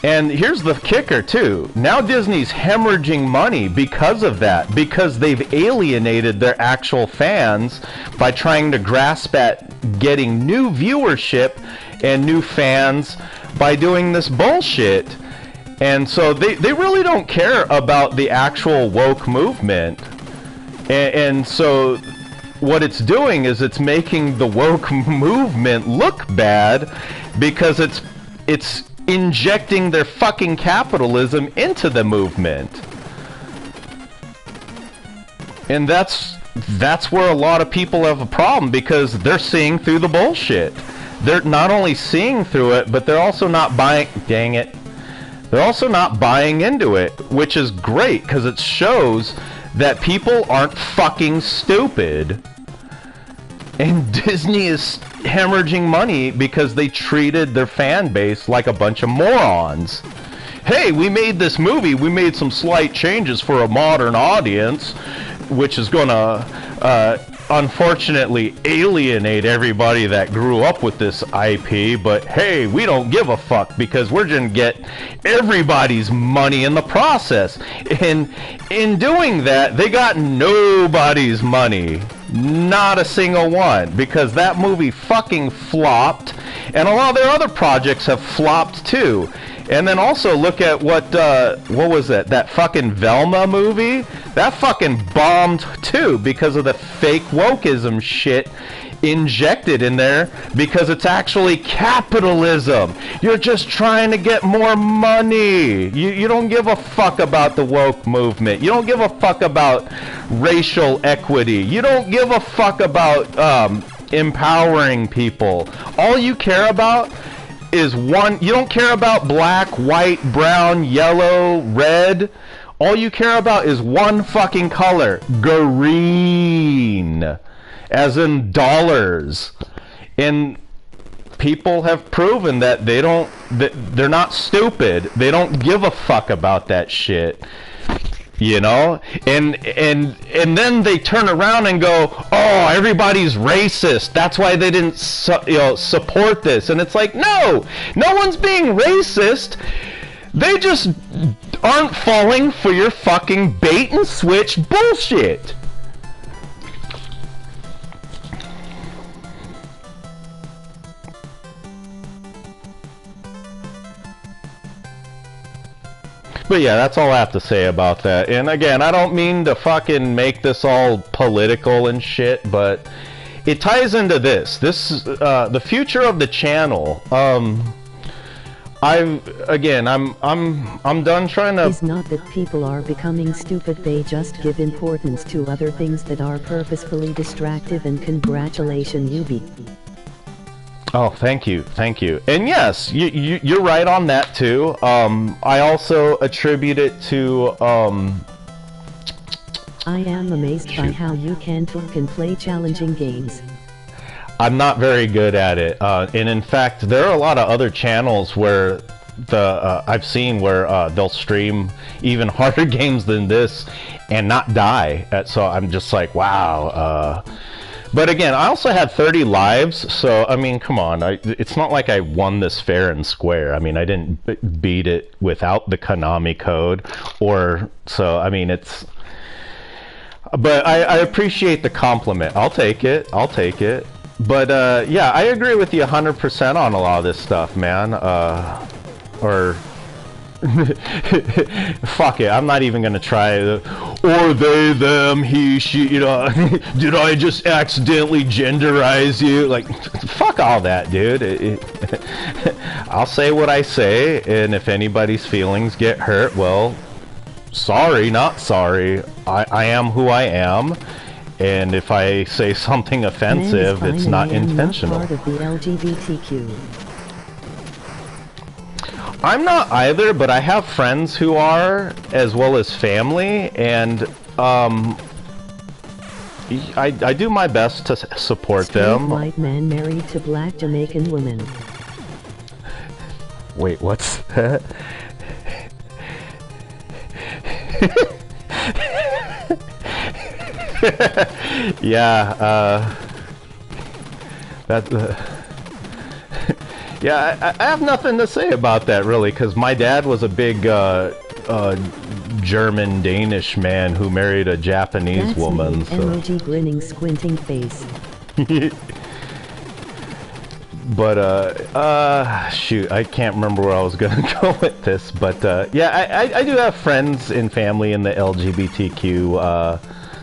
And here's the kicker too. Now Disney's hemorrhaging money because of that, because they've alienated their actual fans by trying to grasp at getting new viewership and new fans by doing this bullshit. And so they really don't care about the actual woke movement. And so what it's doing is it's making the woke movement look bad because it's injecting their fucking capitalism into the movement. And that's where a lot of people have a problem, because they're seeing through the bullshit. They're not only seeing through it, but they're also not buying, dang it. They're also not buying into it, which is great because it shows that people aren't fucking stupid. And Disney is hemorrhaging money because they treated their fan base like a bunch of morons. Hey, we made this movie, we made some slight changes for a modern audience, which is gonna, unfortunately alienate everybody that grew up with this IP, but hey, we don't give a fuck because we're gonna get everybody's money in the process. And in doing that, they got nobody's money. Not a single one, because that movie fucking flopped, and a lot of their other projects have flopped too. And then also look at what was it? That fucking Velma movie? That fucking bombed too because of the fake wokeism shit injected in there, because it's actually capitalism. You're just trying to get more money. You don't give a fuck about the woke movement. You don't give a fuck about racial equity. You don't give a fuck about empowering people. All you care about is one. You don't care about black, white, brown, yellow, red. All you care about is one fucking color: green, as in dollars. And people have proven that they're not stupid. They don't give a fuck about that shit. You know? And then they turn around and go, oh, everybody's racist. That's why they didn't support this. And it's like, no one's being racist. They just aren't falling for your fucking bait and switch bullshit. But yeah, that's all I have to say about that. And again, I don't mean to fucking make this all political and shit, but it ties into this. This is the future of the channel. I'm done trying to. It's not that people are becoming stupid, they just give importance to other things that are purposefully distractive, and congratulations, you be. Oh, thank you. And yes, you're right on that too. I also attribute it to I am amazed by how you can talk and play challenging games. I'm not very good at it, and in fact, there are a lot of other channels where I've seen where they'll stream even harder games than this and not die. So I'm just like, wow. But again, I also had 30 lives, so I mean, come on. It's not like I won this fair and square. I mean, I didn't beat it without the Konami code, so I mean, it's. But I appreciate the compliment. I'll take it. But yeah, I agree with you 100% on a lot of this stuff, man. Fuck it, I'm not even gonna try or they, them, he, she, you know. Did I just accidentally genderize you? Like, fuck all that, dude. I'll say what I say, and if anybody's feelings get hurt, well, sorry, not sorry. I am who I am, and if I say something offensive, it's not intentional. Not part of the LGBTQ. I'm not either, but I have friends who are, as well as family, and I do my best to support them. White man married to black Jamaican woman. Wait, what's that? Yeah, yeah, I have nothing to say about that, really, because my dad was a big German-Danish man who married a Japanese woman. So. Emoji grinning, squinting face. But, shoot, I can't remember where I was going to go with this, but, yeah, I do have friends and family in the LGBTQ,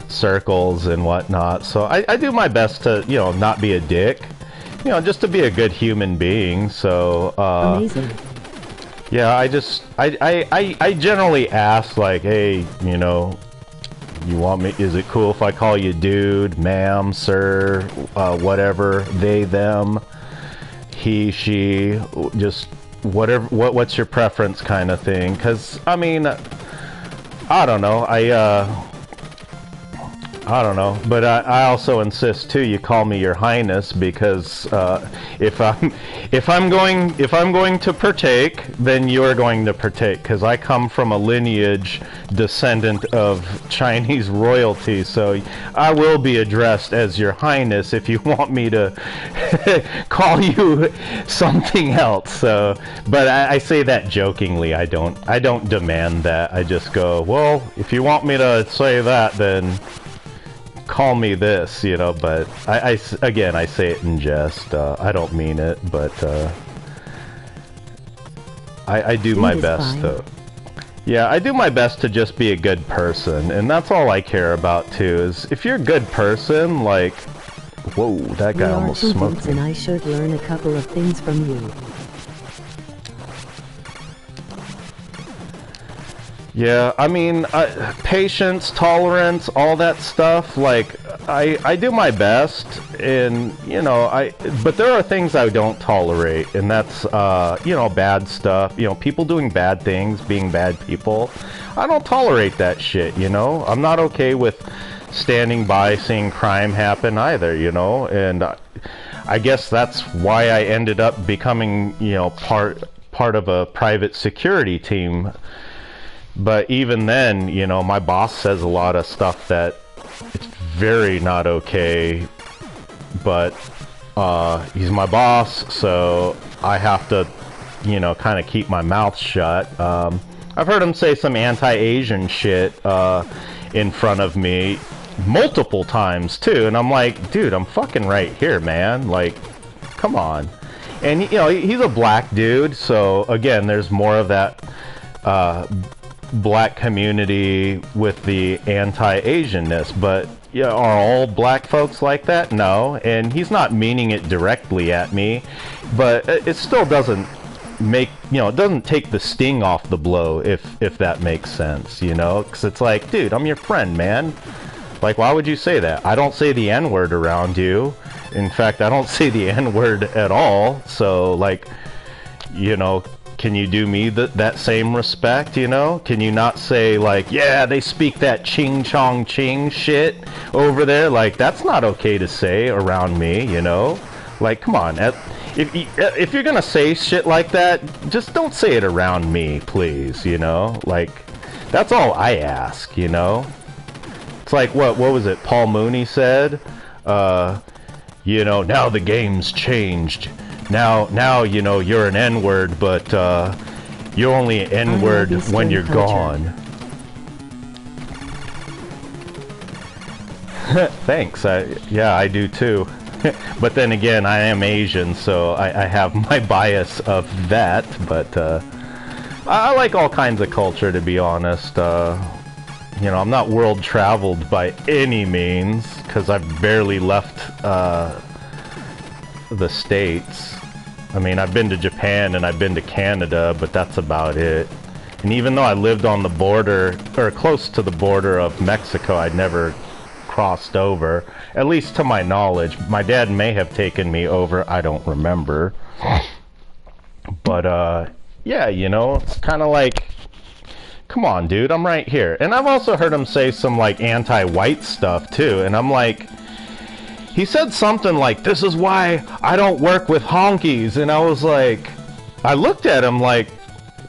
circles and whatnot, so I do my best to, you know, not be a dick. You know, just to be a good human being, so, Amazing. Yeah, I generally ask, like, hey, you know, you want me, is it cool if I call you dude, ma'am, sir, whatever, they, them, he, she, just whatever, what's your preference kind of thing, because, I mean, I don't know, I don't know, but I also insist too. You call me Your Highness because if I'm going to partake, then you're going to partake because I come from a lineage descendant of Chinese royalty. So I will be addressed as Your Highness if you want me to call you something else. So, but I say that jokingly. I don't demand that. I just go, well, if you want me to say that, then call me this, you know, but again, I say it in jest. I don't mean it, but I do my best to... Yeah, I do my best to just be a good person, and that's all I care about, too, is if you're a good person, like... Whoa, that guy almost smoked me. And I should learn a couple of things from you. Yeah, I mean, patience, tolerance, all that stuff, like, I do my best, and, you know, but there are things I don't tolerate, and that's, you know, bad stuff, you know, people doing bad things, being bad people. I don't tolerate that shit, you know? I'm not okay with standing by seeing crime happen either, you know? And I guess that's why I ended up becoming, you know, part of a private security team. But even then, you know, my boss says a lot of stuff that it's very not okay, but he's my boss, so I have to, you know, kind of keep my mouth shut. I've heard him say some anti-Asian shit in front of me multiple times, too, and I'm like, dude, I'm fucking right here, man. Like, come on. And, you know, he's a black dude, so, again, there's more of that... black community with the anti-Asianness, but yeah, are all black folks like that? No, and he's not meaning it directly at me, but it still doesn't make, you know, it doesn't take the sting off the blow, if that makes sense, you know, because it's like, dude, I'm your friend, man. Like, why would you say that? I don't say the N-word around you. In fact, I don't say the N-word at all, so, like, you know, can you do me that same respect, you know? Can you not say, like, yeah, they speak that ching-chong-ching shit over there? Like, that's not okay to say around me, you know? Like, come on. If you're gonna say shit like that, just don't say it around me, please, you know? Like, that's all I ask, you know? It's like, what was it Paul Mooney said? You know, now the game's changed. Now, you know, you're an N-word, but, you're only an N-word when you're gone. Thanks, yeah, I do too. But then again, I am Asian, so I have my bias of that, but, I like all kinds of culture, to be honest. You know, I'm not world-traveled by any means, because I've barely left, the States. I mean, I've been to Japan and I've been to Canada, but that's about it. And even though I lived on the border, or close to the border of Mexico, I'd never crossed over, at least to my knowledge. My dad may have taken me over, I don't remember. But, yeah, you know, it's kind of like, come on, dude, I'm right here. And I've also heard him say some, like, anti-white stuff, too, and I'm like, he said something like, this is why I don't work with honkies, and I was like, I looked at him like,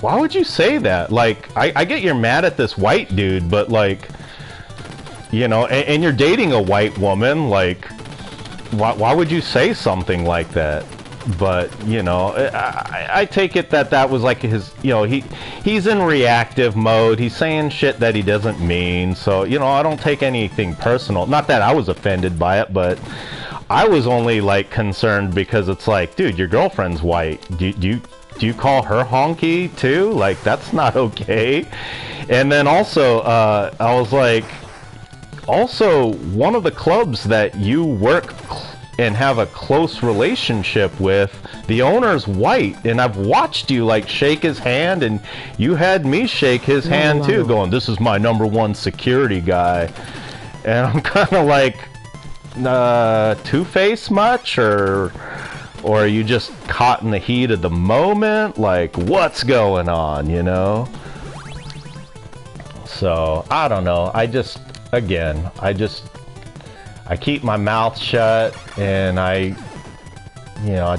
why would you say that? Like, I get you're mad at this white dude, but, like, you know, and you're dating a white woman, like, why would you say something like that? But, you know, I take it that that was like his, you know, he's in reactive mode. He's saying shit that he doesn't mean. So, you know, I don't take anything personal. Not that I was offended by it, but I was only, like, concerned because it's like, dude, your girlfriend's white. Do you call her honky, too? Like, that's not okay. And then also, I was like, also, one of the clubs that you work and have a close relationship with, the owner's white, and I've watched you like shake his hand, and you had me shake his hand too, going, this is my #1 security guy. And I'm kind of like, two-faced much, or are you just caught in the heat of the moment? Like, what's going on, you know? So, I don't know. Again, I keep my mouth shut, and I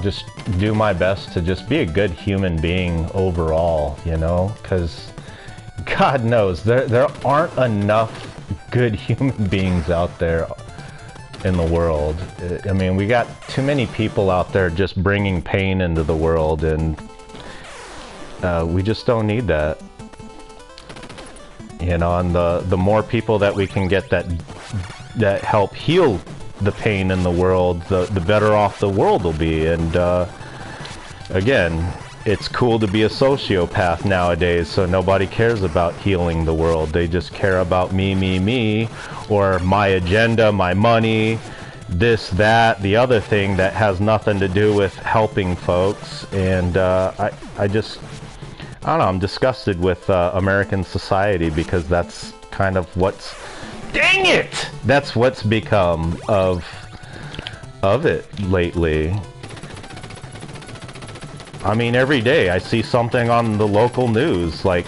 just do my best to just be a good human being overall, you know, because God knows there aren't enough good human beings out there in the world. I mean, we got too many people out there just bringing pain into the world, and we just don't need that. You know, and the more people that we can get that help heal the pain in the world, the better off the world will be. And again, it's cool to be a sociopath nowadays, so nobody cares about healing the world. They just care about me, or my agenda, my money, this, that, the other thing that has nothing to do with helping folks. And I don't know, I'm disgusted with American society, because that's kind of what's, dang it! That's what's become of it lately. I mean, every day I see something on the local news, like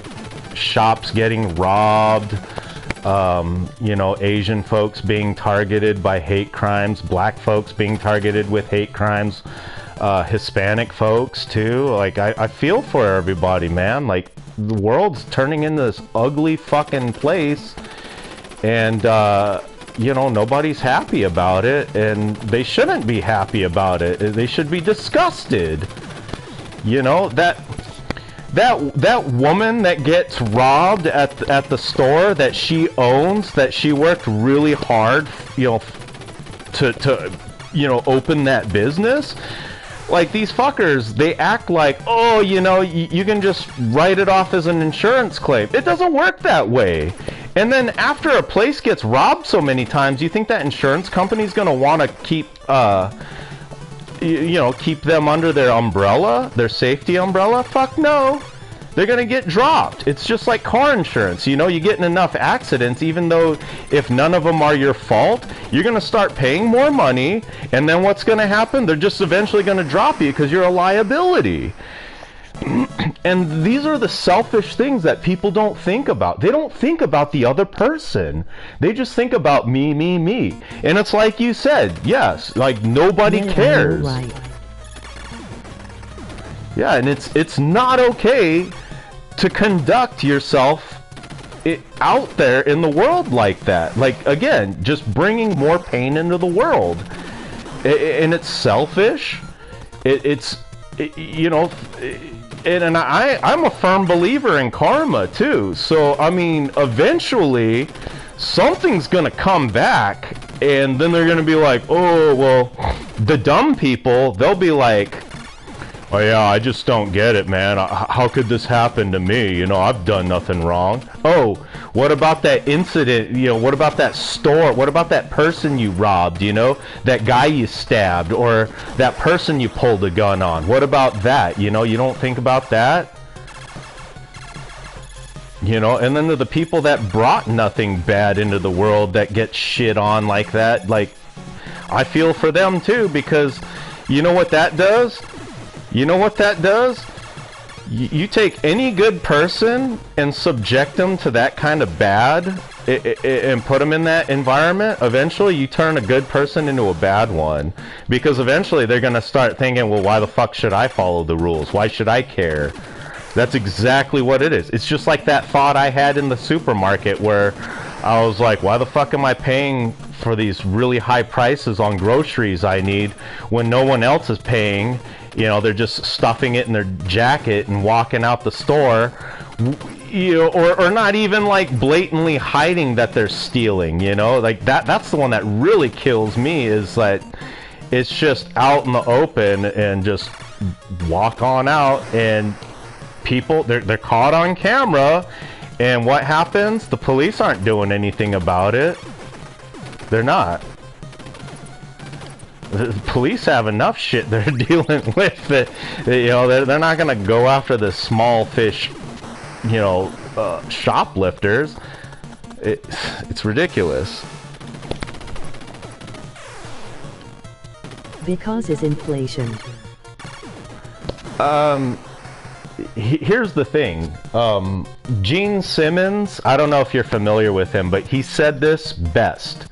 shops getting robbed, you know, Asian folks being targeted by hate crimes, black folks being targeted with hate crimes, Hispanic folks too. Like, I feel for everybody, man. Like, the world's turning into this ugly fucking place, and you know, nobody's happy about it, and they shouldn't be happy about it. They should be disgusted. You know, that woman that gets robbed at the store that she owns, that she worked really hard, you know, to you know, open that business. Like, these fuckers, they act like, oh, you know, you can just write it off as an insurance claim. It doesn't work that way. And then after a place gets robbed so many times, you think that insurance company's gonna want to keep, you know, keep them under their umbrella, their safety umbrella? Fuck no. They're gonna get dropped. It's just like car insurance. You know, you get in enough accidents, even though if none of them are your fault, you're gonna start paying more money, and then what's gonna happen? They're just eventually gonna drop you because you're a liability. And these are the selfish things that people don't think about. They don't think about the other person. They just think about me. And it's like you said, yes, like nobody cares. Right. Yeah, and it's not okay to conduct yourself out there in the world like that. Like, again, just bringing more pain into the world. And it's selfish. You know, and I'm a firm believer in karma too. So, I mean, eventually something's gonna come back, and then they're gonna be like, oh, well, the dumb people, they'll be like, Oh yeah, I just don't get it, man. How could this happen to me? You know, I've done nothing wrong. Oh, what about that incident? You know, what about that store? What about that person you robbed? You know, that guy you stabbed, or that person you pulled a gun on? What about that? You know, you don't think about that? You know, and then the people that brought nothing bad into the world that get shit on like that, like, I feel for them too, because you know what that does? You know what that does? You take any good person and subject them to that kind of bad and put them in that environment, eventually you turn a good person into a bad one. Because eventually they're going to start thinking, well, why the fuck should I follow the rules? Why should I care? That's exactly what it is. It's just like that thought I had in the supermarket where I was like, why the fuck am I paying for these really high prices on groceries I need when no one else is paying? You know, they're just stuffing it in their jacket and walking out the store, you know, or not even like blatantly hiding that they're stealing, you know, like that's the one that really kills me, is that it's just out in the open and just walk on out, and people, they're caught on camera, and what happens? The police aren't doing anything about it. They're not. The police have enough shit they're dealing with that, you know, they're not gonna go after the small fish, you know, shoplifters. It's ridiculous. Because is inflation. Here's the thing. Gene Simmons, I don't know if you're familiar with him, but he said this best.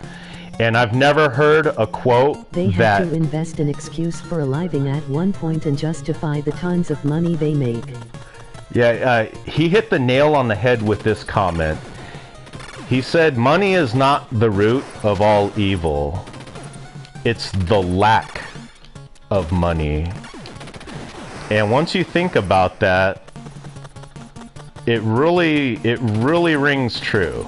And I've never heard a quote They that... have to invest an excuse for arriving at one point and justify the tons of money they make. Yeah, he hit the nail on the head with this comment. He said, money is not the root of all evil. It's the lack of money. And once you think about that, it really rings true.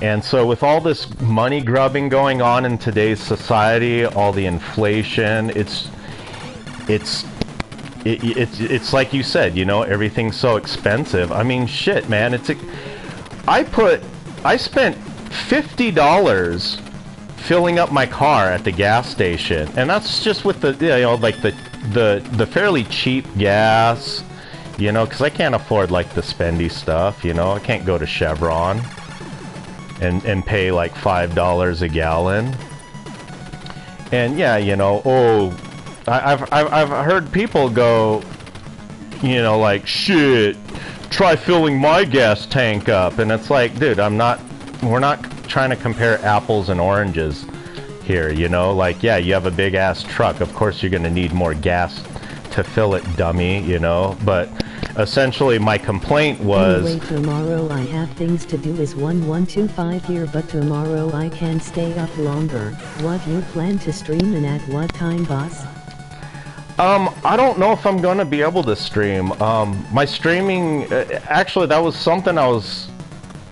And so with all this money grubbing going on in today's society, all the inflation, it's like you said, you know, everything's so expensive. I mean, shit, man, I spent $50 filling up my car at the gas station, and that's just with the, you know, like the fairly cheap gas, you know, because I can't afford like the spendy stuff, you know, I can't go to Chevron and pay like $5 a gallon. And yeah, you know, oh, I've heard people go, you know, like, shit, try filling my gas tank up, and it's like, dude, we're not trying to compare apples and oranges here, you know, like, yeah, you have a big ass truck, of course you're gonna need more gas to fill it, dummy, you know, but essentially my complaint was... Anyway, tomorrow I have things to do is 1125 here, but tomorrow I can stay up longer. What you plan to stream and at what time, boss? I don't know if I'm gonna be able to stream. My streaming, actually that was something I was,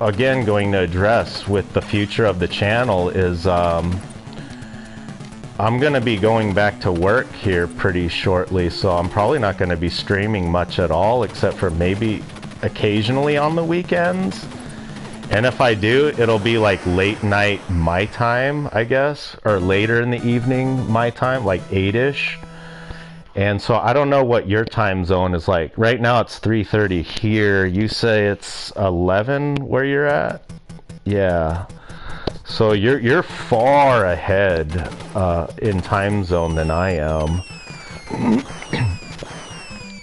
again, going to address with the future of the channel is, I'm gonna be going back to work here pretty shortly, so I'm probably not gonna be streaming much at all, except for maybe occasionally on the weekends. And if I do, it'll be like late night my time, I guess, or later in the evening my time, like 8-ish. And so I don't know what your time zone is like. Right now it's 3:30 here. You say it's 11 where you're at? Yeah. So you're far ahead in time zone than I am.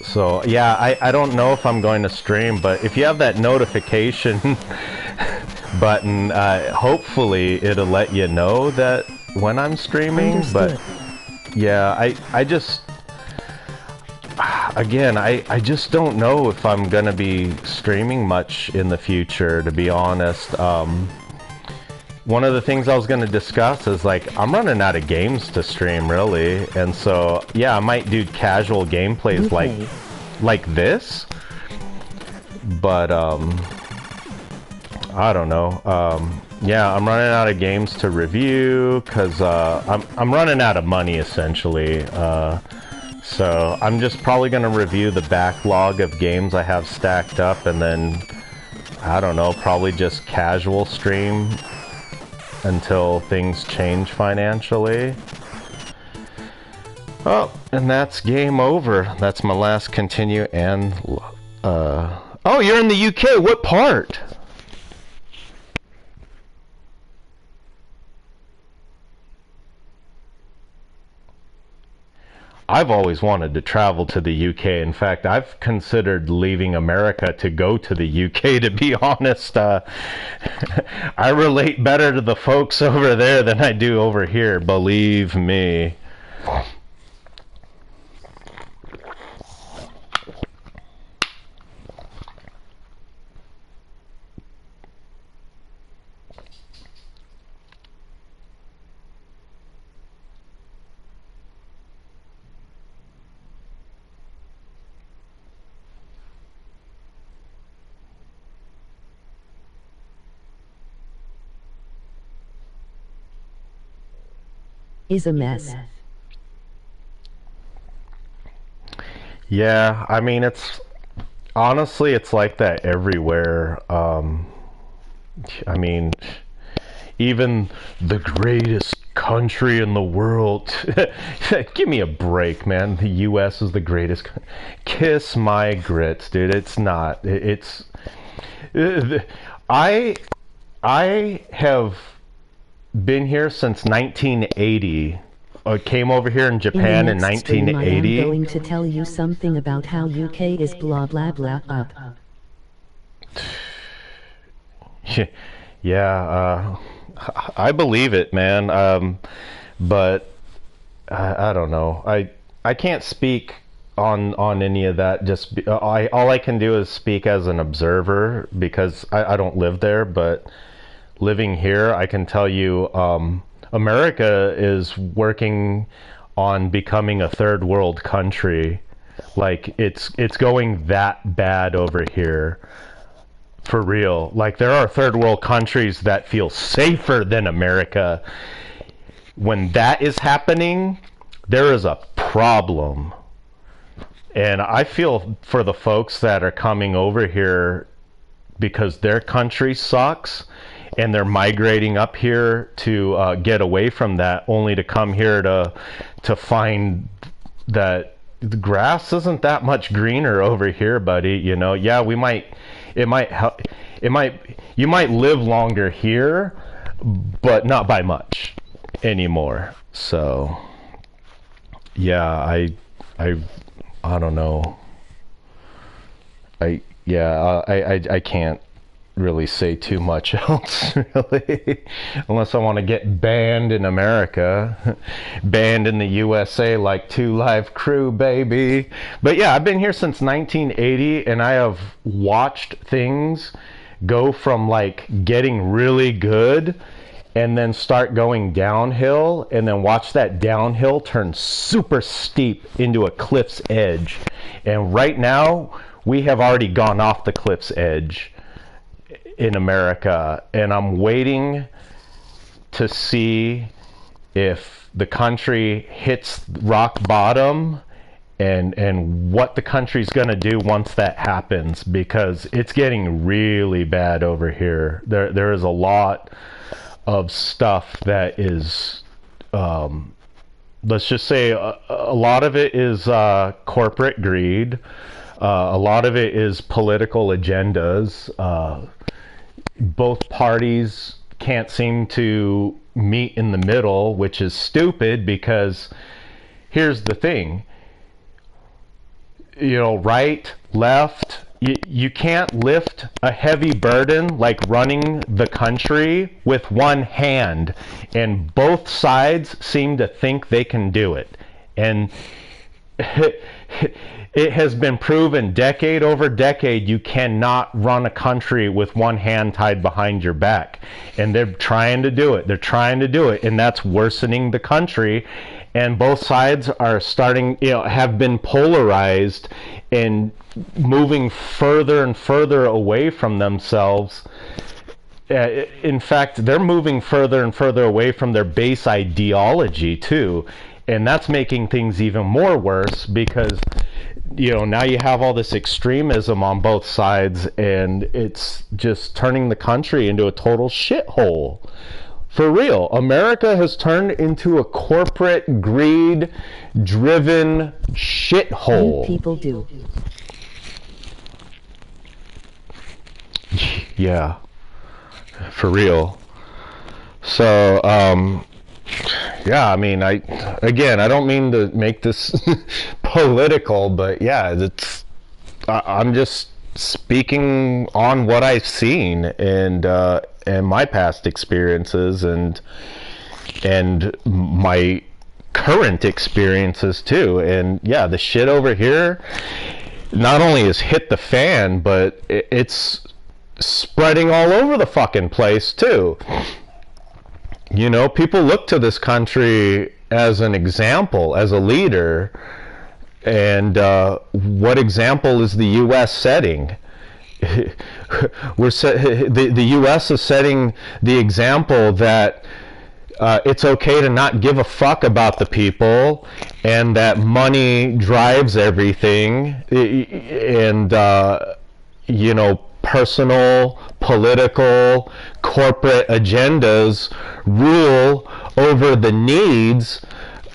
So yeah, I don't know if I'm going to stream, but if you have that notification button, hopefully it'll let you know that when I'm streaming. Understood. But yeah, I just... Again, I just don't know if I'm gonna be streaming much in the future, to be honest. One of the things I was gonna discuss is, like, I'm running out of games to stream, really, and so yeah, I might do casual gameplays like this, But I don't know. Yeah, I'm running out of games to review because I'm running out of money essentially. So I'm just probably gonna review the backlog of games I have stacked up, and then I don't know, probably just casual stream until things change financially. Oh, and that's game over. That's my last continue and oh, you're in the UK. What part? I've always wanted to travel to the UK. In fact, I've considered leaving America to go to the UK, to be honest. I relate better to the folks over there than I do over here, believe me. Is a mess. Yeah, I mean, it's honestly, it's like that everywhere. I mean, even the greatest country in the world. Give me a break, man. The US is the greatest. Kiss my grits, dude. It's not. It's. I have been here since 1980. I came over here in Japan in 1980. I'm going to tell you something about how UK is blah blah blah up. Yeah, I believe it, man. But I don't know. I can't speak on any of that. Just all I can do is speak as an observer because I don't live there. But living here, I can tell you, America is working on becoming a third world country. Like it's going that bad over here. For real. Like there are third world countries that feel safer than America. When that is happening, there is a problem. And I feel for the folks that are coming over here because their country sucks and they're migrating up here to get away from that, only to come here to find that the grass isn't that much greener over here, buddy. You know, yeah, you might live longer here, but not by much anymore. So yeah, I don't know. I can't really say too much else, really, unless I want to get banned in America, banned in the USA like 2 Live Crew, baby. But yeah, I've been here since 1980, and I have watched things go from like getting really good and then start going downhill, and then watch that downhill turn super steep into a cliff's edge. And right now, we have already gone off the cliff's edge in America, and I'm waiting to see if the country hits rock bottom and what the country's going to do once that happens, because it's getting really bad over here. There is a lot of stuff that is let's just say a lot of it is corporate greed. A lot of it is political agendas. Both parties can't seem to meet in the middle, which is stupid, because here's the thing. You know, right, left, you can't lift a heavy burden like running the country with one hand, and both sides seem to think they can do it. And It has been proven decade over decade you cannot run a country with one hand tied behind your back. And they're trying to do it. They're trying to do it. And that's worsening the country. And both sides are starting, have been polarized and moving further and further away from themselves. In fact, they're moving further and further away from their base ideology, too. And that's making things even more worse because now you have all this extremism on both sides, and it's just turning the country into a total shithole. For real, America has turned into a corporate greed-driven shithole. You people do. Yeah, for real. So, yeah, I mean, I don't mean to make this political, but yeah, I'm just speaking on what I've seen and my past experiences and my current experiences too. And yeah, the shit over here not only has hit the fan, but it's spreading all over the fucking place too. People look to this country as an example, as a leader, and what example is the U.S. setting? The U.S. is setting the example that it's okay to not give a fuck about the people, and that money drives everything, and personal, political, corporate agendas rule over the needs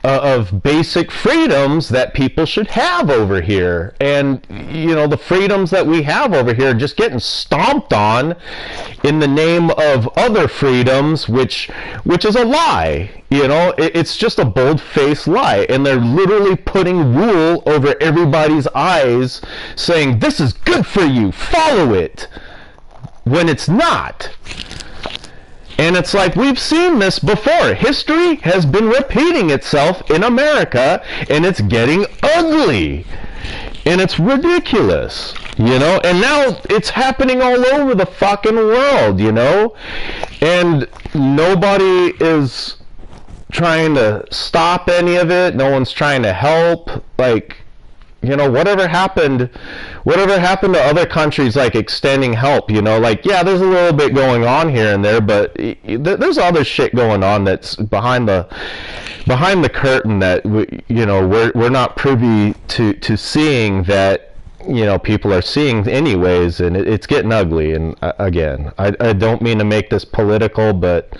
of basic freedoms that people should have over here. And the freedoms that we have over here are just getting stomped on in the name of other freedoms, which is a lie. It's just a bold-faced lie, and they're literally putting rule over everybody's eyes, saying this is good for you, follow it, when it's not. And it's like, we've seen this before. History has been repeating itself in America, and it's getting ugly. And it's ridiculous, And now it's happening all over the fucking world, And nobody is trying to stop any of it. No one's trying to help. Whatever happened to other countries, like extending help, yeah, there's a little bit going on here and there, but there's other shit going on that's behind the curtain that we're not privy to seeing, that people are seeing anyways, and it's getting ugly. And again, I don't mean to make this political, but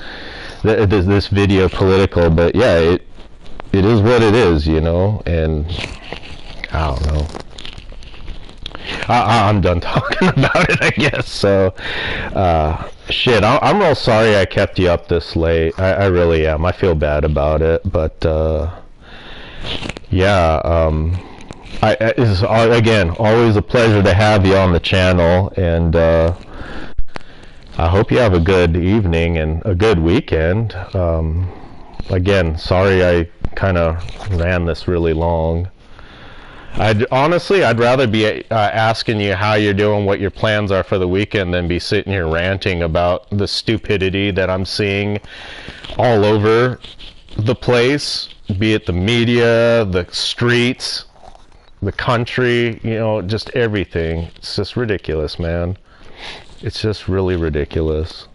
this video political, but yeah, it is what it is, and I don't know. I'm done talking about it, I guess. So, shit, I'm real sorry I kept you up this late. I really am. I feel bad about it. But, yeah, it's, again, always a pleasure to have you on the channel. And I hope you have a good evening and a good weekend. Again, sorry I kind of ran this really long. I'd rather be asking you how you're doing, what your plans are for the weekend, than be sitting here ranting about the stupidity that I'm seeing all over the place, be it the media, the streets, the country, just everything. It's just ridiculous, man. It's just really ridiculous.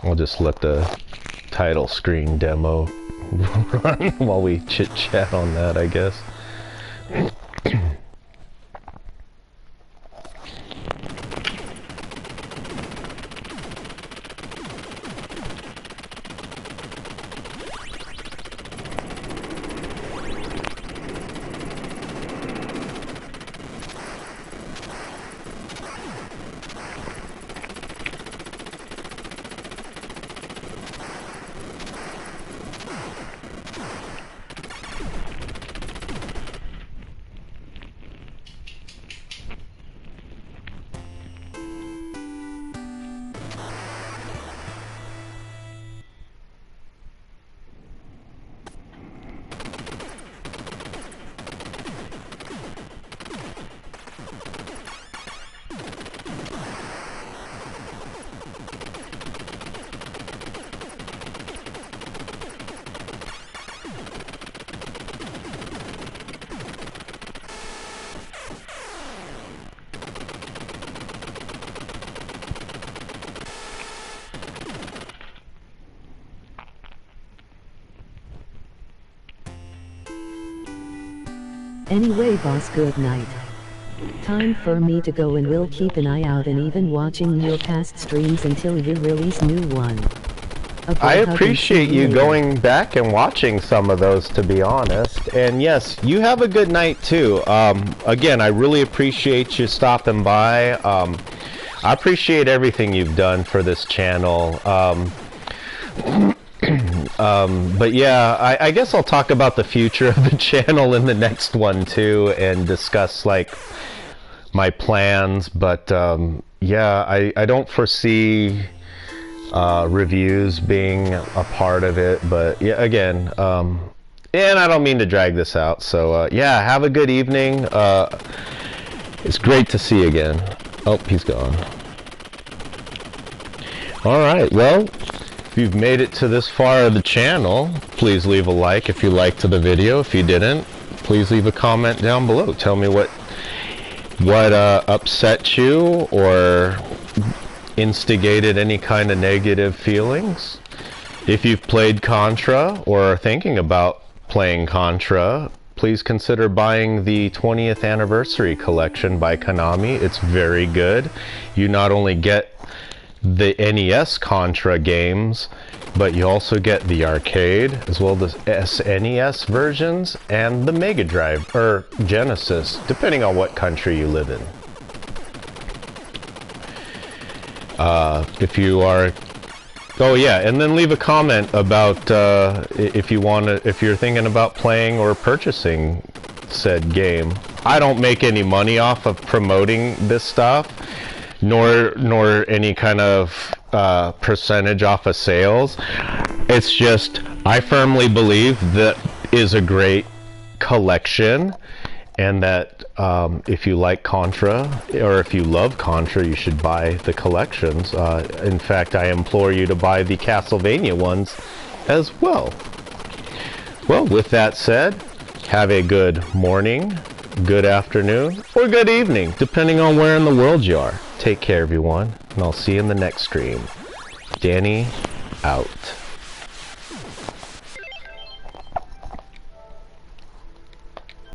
I'll just let the title screen demo run while we chit-chat on that, I guess. Anyway boss, good night. Time for me to go, and we'll keep an eye out and even watching your past streams until you release new one. I appreciate you going back and watching some of those, to be honest. And yes, you have a good night too. Again, I really appreciate you stopping by. I appreciate everything you've done for this channel. But yeah, I guess I'll talk about the future of the channel in the next one too, and discuss like my plans. But yeah, I don't foresee reviews being a part of it. But yeah, again, and I don't mean to drag this out. So yeah, have a good evening. It's great to see you again. Oh, he's gone. Alright, well, if you've made it to this far of the channel, please leave a like if you liked the video. If you didn't, please leave a comment down below. Tell me what upset you or instigated any kind of negative feelings. If you've played Contra or are thinking about playing Contra, please consider buying the 20th anniversary collection by Konami. It's very good. You not only get the NES Contra games, but you also get the arcade as well as SNES versions and the Mega Drive or Genesis, depending on what country you live in. If you are, oh yeah, and then leave a comment about if you're thinking about playing or purchasing said game. I don't make any money off of promoting this stuff, nor any kind of percentage off of sales. It's just I firmly believe that is a great collection, and that if you like Contra or if you love Contra, you should buy the collections. In fact, I implore you to buy the Castlevania ones as well. Well, with that said, have a good morning, good afternoon, or good evening, depending on where in the world you are. Take care, everyone, and I'll see you in the next stream. Danny, out.